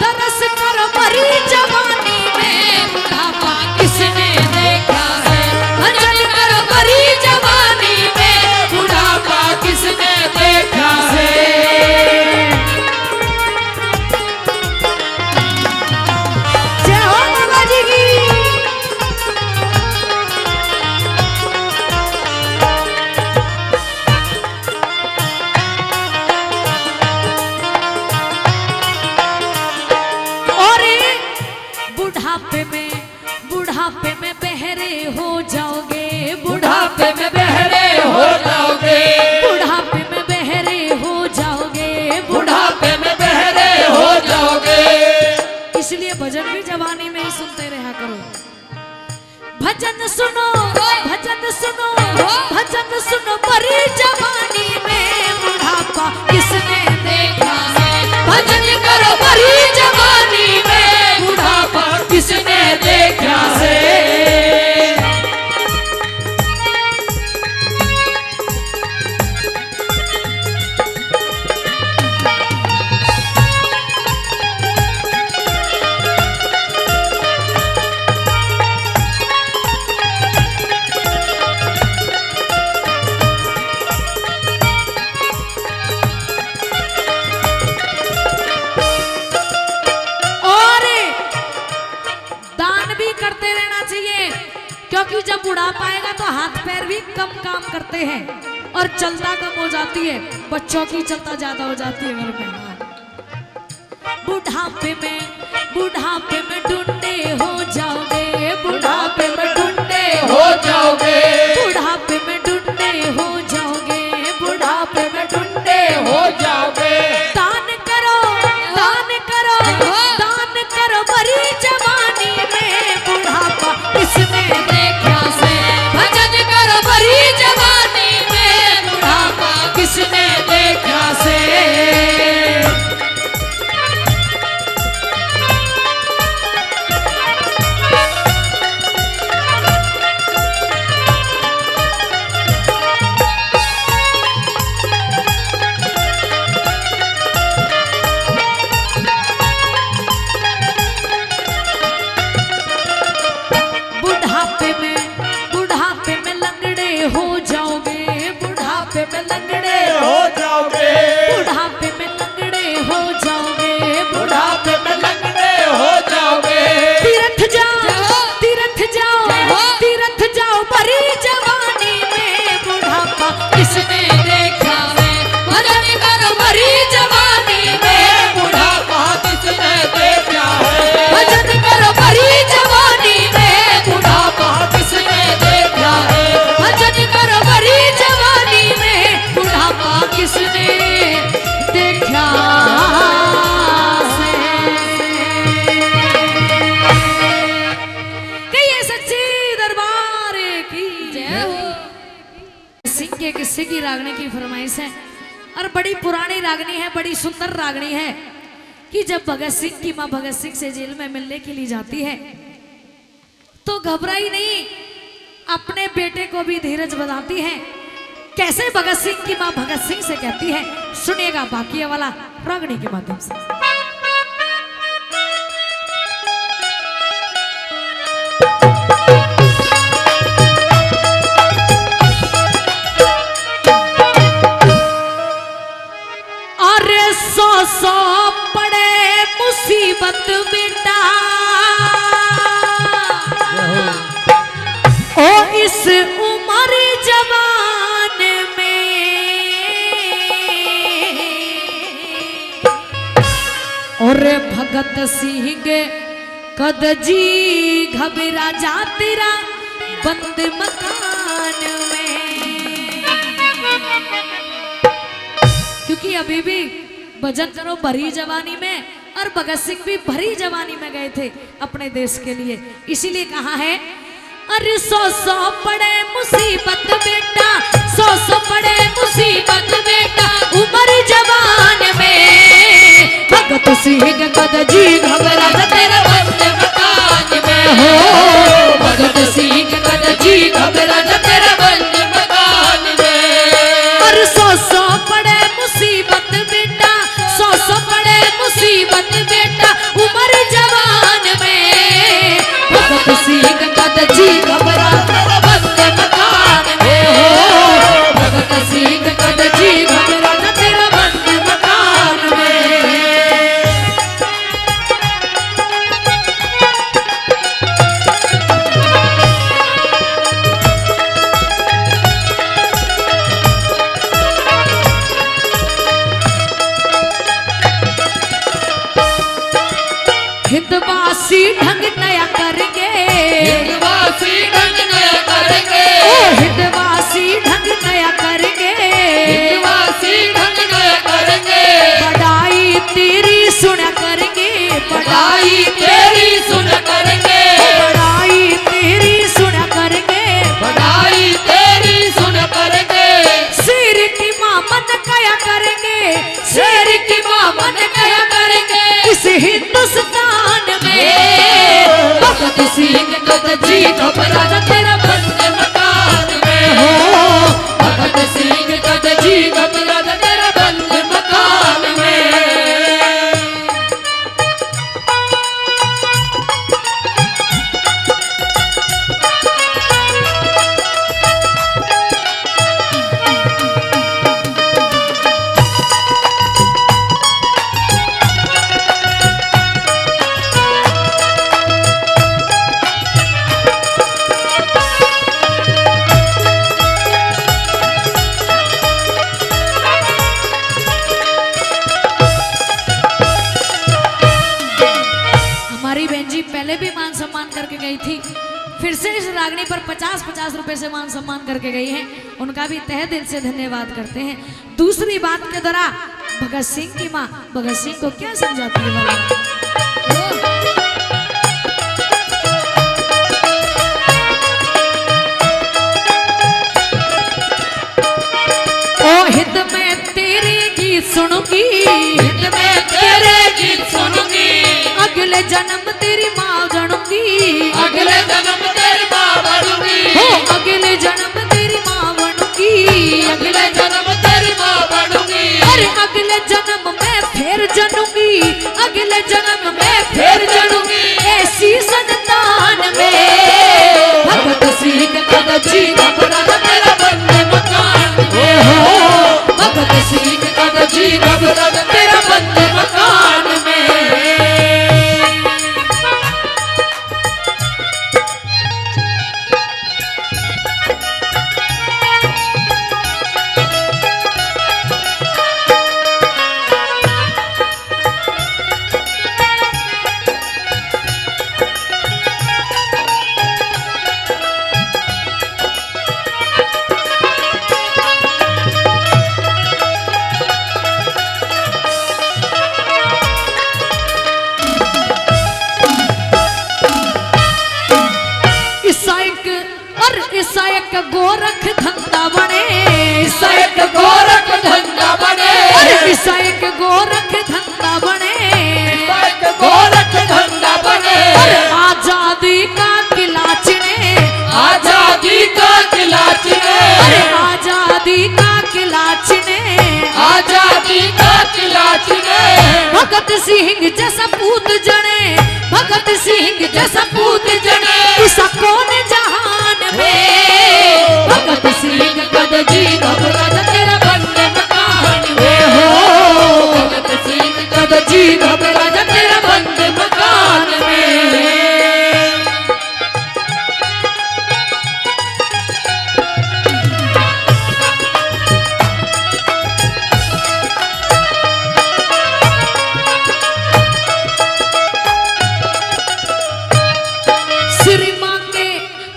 दरस करो मरी जवानी में, बुढ़ापा किसने देखा है। भजन करो मरी जवानी में, बुढ़ापा किसने देखा है। जय हो बाबा जी की। और बुढ़ापे में बहरे हो जाओगे, बुढ़ापे में बहरे हो जाओगे, बुढ़ापे में बहरे हो जाओगे, बुढ़ापे में बहरे हो जाओगे। इसलिए भजन भी जवानी में ही सुनते रहा करो। भजन सुनो भजन सुनो भजन सुनो बड़ी जवानी में, बुढ़ापा किसने देखा है। भजन करो बड़ी जवानी में, बुढ़ापा किसने देखा है। क्योंकि जब बुढ़ापा आएगा तो हाथ पैर भी कम काम करते हैं और चलता कम हो जाती है, बच्चों की चलता ज्यादा हो जाती है घर में। बुढ़ापे में ढूंढे हो जाओगे, बुढ़ापे में ढूंढे हो जाओगे, बुढ़ापे में ढूंढे हो जाओगे, बुढ़ापे में ढूंढे हो जाओगे। दान करो भरी जवानी में, बुढ़ापा किसने देखा से। भजन करो भरी जवानी में, बुढ़ापा किसने देखा से। बुढ़ापे में लंगड़े हो जाओगे, बुढ़ापे में लंगड़े हो जाओगे, बुढ़ापे में लंगड़े हो जाओगे, बुढ़ापे में लंगड़े हो जाओगे। तीर्थ जाओ भरी जवानी में, बुढ़ापा किसने देखा है। भजन करो भरी जवानी में, बुढ़ापा किसने देखा है। भजन करो भरी जवानी में, बुढ़ापा किसने देखा है। भजन करो भरी जवानी में, बुढ़ापा किसने देखा से। कहिए सच्ची दरबार की जय हो। सिंह के किस्से की रागनी की फरमाइश है और बड़ी पुरानी रागनी है, बड़ी सुंदर रागनी है कि जब भगत सिंह की मां भगत सिंह से जेल में मिलने के लिए जाती है तो घबराई नहीं, अपने बेटे को भी धीरज बताती है। कैसे भगत सिंह की मां भगत सिंह से कहती है, सुनिएगा बाकी ये वाला रागनी के माध्यम से। अरे सौ पड़े मुसीबत बेटा, ओ इस उम्र जवान में, और भगत सिंह कद जी घबरा जा तेरा बंद मकान में। क्योंकि अभी भी भजन करो भरी जवानी में और भगत सिंह भी भरी जवानी में गए थे अपने देश के लिए, इसीलिए कहा है अरे सौ पड़े मुसीबत बेटा, सौ पड़े मुसीबत बेटा, उम्र जवान में। भगत सिंह कद जी घबरा जा तेरा बंद मकान में हो। भगत सिंह कद जी घबरा जा तेरा बंद मकान में। और सौ पड़े मुसीबत बेटा, सौ पड़े मुसीबत बेटा, उम्र जवान में। भगत सिंह कद जी घबरा तेरा बंद मकान में हो। भगत सिंह कद जी घबरा तेरा बंद मकान में। हिंदवासी ढंग नया करेंगे, हिंदवासी ढंग नया करेंगे, ओ हिंदवासी ढंग नया करेंगे, हिंदवासी ढंग नया करेंगे। बड़ाई तेरी सुना करेंगे, बड़ाई तेरी सुन करेंगे, बड़ाई तेरी सुना करेंगे, बड़ाई तेरी सुन करेंगे। शेर की मां मन कया करेंगे, शेर की मां मन कया करेंगे इस हिंदुस्तान में। भगत सिंह कद जी घबरा जा तेरा बंद मकान में हो। भगत सिंह कद जी घबरा जा तेरा बंद मकान में। पहले भी मान सम्मान करके गई थी, फिर से इस रागनी पर 50-50 रुपए से मान सम्मान करके गई हैं, उनका भी तहे दिल से धन्यवाद करते हैं। दूसरी बात के द्वारा भगत सिंह की माँ भगत सिंह को क्या समझाती है वाला? ओ हित में तेरे गीत सुनूंगी, हित में तेरे गीत सुनूंगी, अगले जन्म तेरी माँ जनूंगी, अगले जन्म तेरी माँ बनूंगी, हो अगले जन्म तेरी माँ बनूंगी, अगले जन्म तेरी माँ बनूंगी, अरे अगले जन्म में फिर जनूंगी, अगले जन्म में फिर जनूंगी, ऐसी संतान में भगत सिंह का जीना बना तेरा बंदे मकान हो, भगत सिंह का जीना बना तेरा बंदे मकान में। ईसायक गोरख धंधा बने, ईसायक गोरख धंधा बने, अरे ईसायक गोरख धंधा बने, ईसायक गोरख धंधा बने, अरे आजादी का किला चिने, आजादी का किला चिने, अरे आजादी का किला चिने, आजादी का किला चिने, भगत सिंह जैसा पूत जने, भगत सिंह जैसा पूत जने, ईसा कौन जहान में भगत सिंह कद जी घबरा तेरा बंदे मकान में हो, भगत सिंह कद जी घबरा तेरा बंदे मकान में।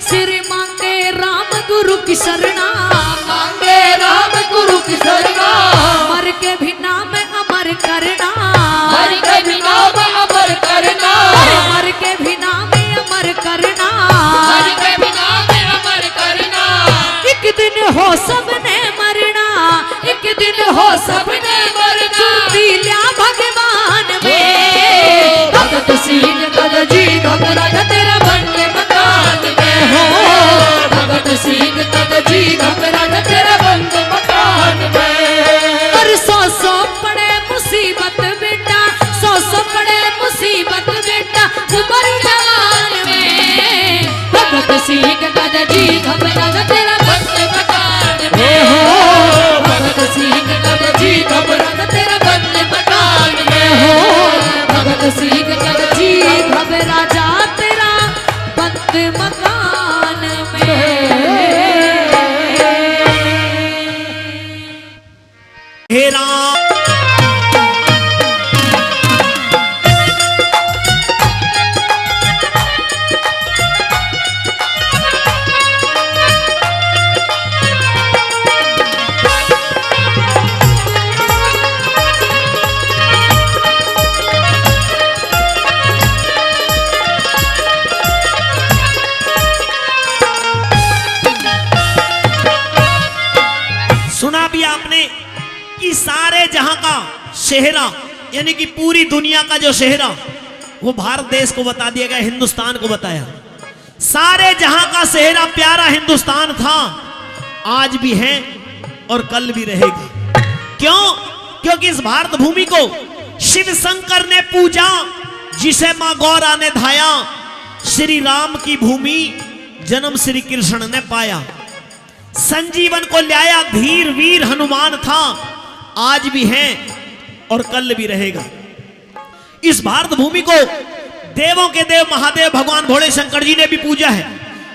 सिर मांगे राम गुरु की शरणा, मांगे राम गुरु की शरणा, मर के भी नाम अमर करना, मर के भी नाम अमर करना, मर के भी नाम अमर करना, मर के भी नाम अमर करना, एक दिन हो सबने मरना, एक दिन हो सबने मरना, दिया भगवान में भगत सिंह कद जी घबरा तेरा बंदे मकान में हो, भगत सिंह कद जी घबरा तेरा बंदे मकान में। और सौ पड़े मुसीबत बेटा, सौ पड़े मुसीबत बेटा उमर जवान में भगत सिंह कद जी घबरा तेरा बंदे मकान में हो, भगत सिंह कद जी घबरा तेरा बंदे मकान में हो, भगत सिंह कद जी घबरा जा तेरा बंद मकान में। हे राम सुना भी आपने कि सारे जहां का सेहरा यानी कि पूरी दुनिया का जो सेहरा वो भारत देश को बता दिया गया, हिंदुस्तान को बताया। सारे जहां का सेहरा प्यारा हिंदुस्तान था, आज भी है और कल भी रहेगा। क्यों? क्योंकि इस भारत भूमि को शिव शंकर ने पूजा, जिसे मां गौरा ने धाया। श्री राम की भूमि जन्म श्री कृष्ण ने पाया। संजीवन को लाया धीर वीर हनुमान था, आज भी है और कल भी रहेगा। इस भारत भूमि को देवों के देव महादेव भगवान भोले शंकर जी ने भी पूजा है।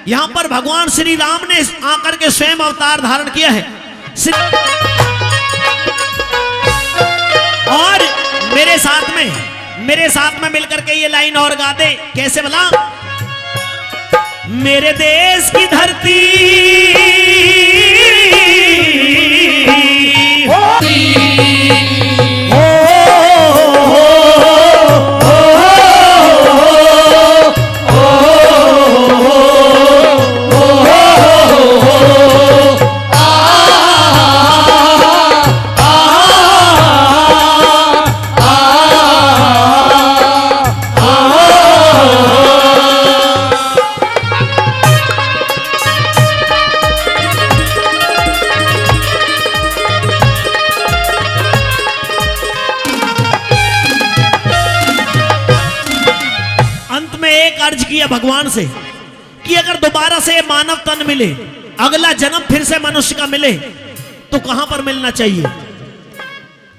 यहां पर भगवान श्री राम ने आकर के स्वयं अवतार धारण किया है। और मेरे साथ में मेरे साथ में मिलकर के ये लाइन और गा दे, कैसे बोला? मेरे देश की धरती अर्ज किया भगवान से कि अगर दोबारा से मानव तन मिले, अगला जन्म फिर से मनुष्य का मिले, तो कहां पर मिलना चाहिए?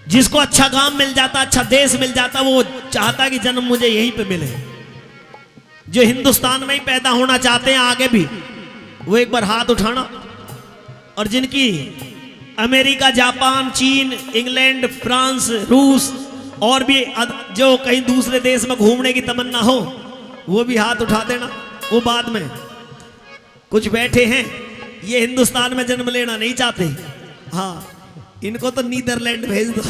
जिसको अच्छा गांव मिल जाता, अच्छा देश मिल जाता, वो चाहता कि जन्म मुझे यहीं पे मिले। जो हिंदुस्तान में ही पैदा होना चाहते हैं आगे भी, वो एक बार हाथ उठाना। और जिनकी अमेरिका, जापान, चीन, इंग्लैंड, फ्रांस, रूस और भी जो कहीं दूसरे देश में घूमने की तमन्ना हो, वो भी हाथ उठा देना। वो बाद में कुछ बैठे हैं, ये हिंदुस्तान में जन्म लेना नहीं चाहते, हाँ, इनको तो नीदरलैंड भेज दो।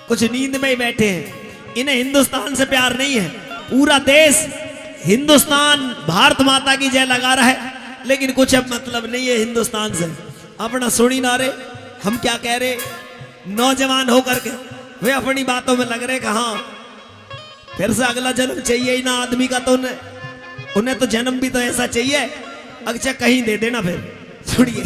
कुछ नींद में ही बैठे हैं, इन्हें हिंदुस्तान से प्यार नहीं है। पूरा देश हिंदुस्तान, भारत माता की जय लगा रहा है, लेकिन कुछ अब मतलब नहीं है हिंदुस्तान से। अपना सुनी ना रहे, हम क्या कह रहे, नौजवान होकर के वे अपनी बातों में लग रहे, कहा फिर से अगला जन्म चाहिए ही ना आदमी का, तो उन्हें तो जन्म भी तो ऐसा चाहिए, अच्छा कहीं दे देना। फिर सुनिए,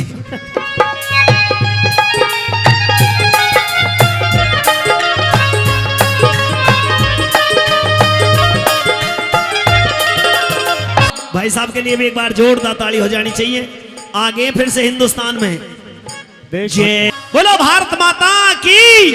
भाई साहब के लिए भी एक बार जोरदार ताली हो जानी चाहिए। आगे फिर से हिंदुस्तान में जय बोलो भारत माता की।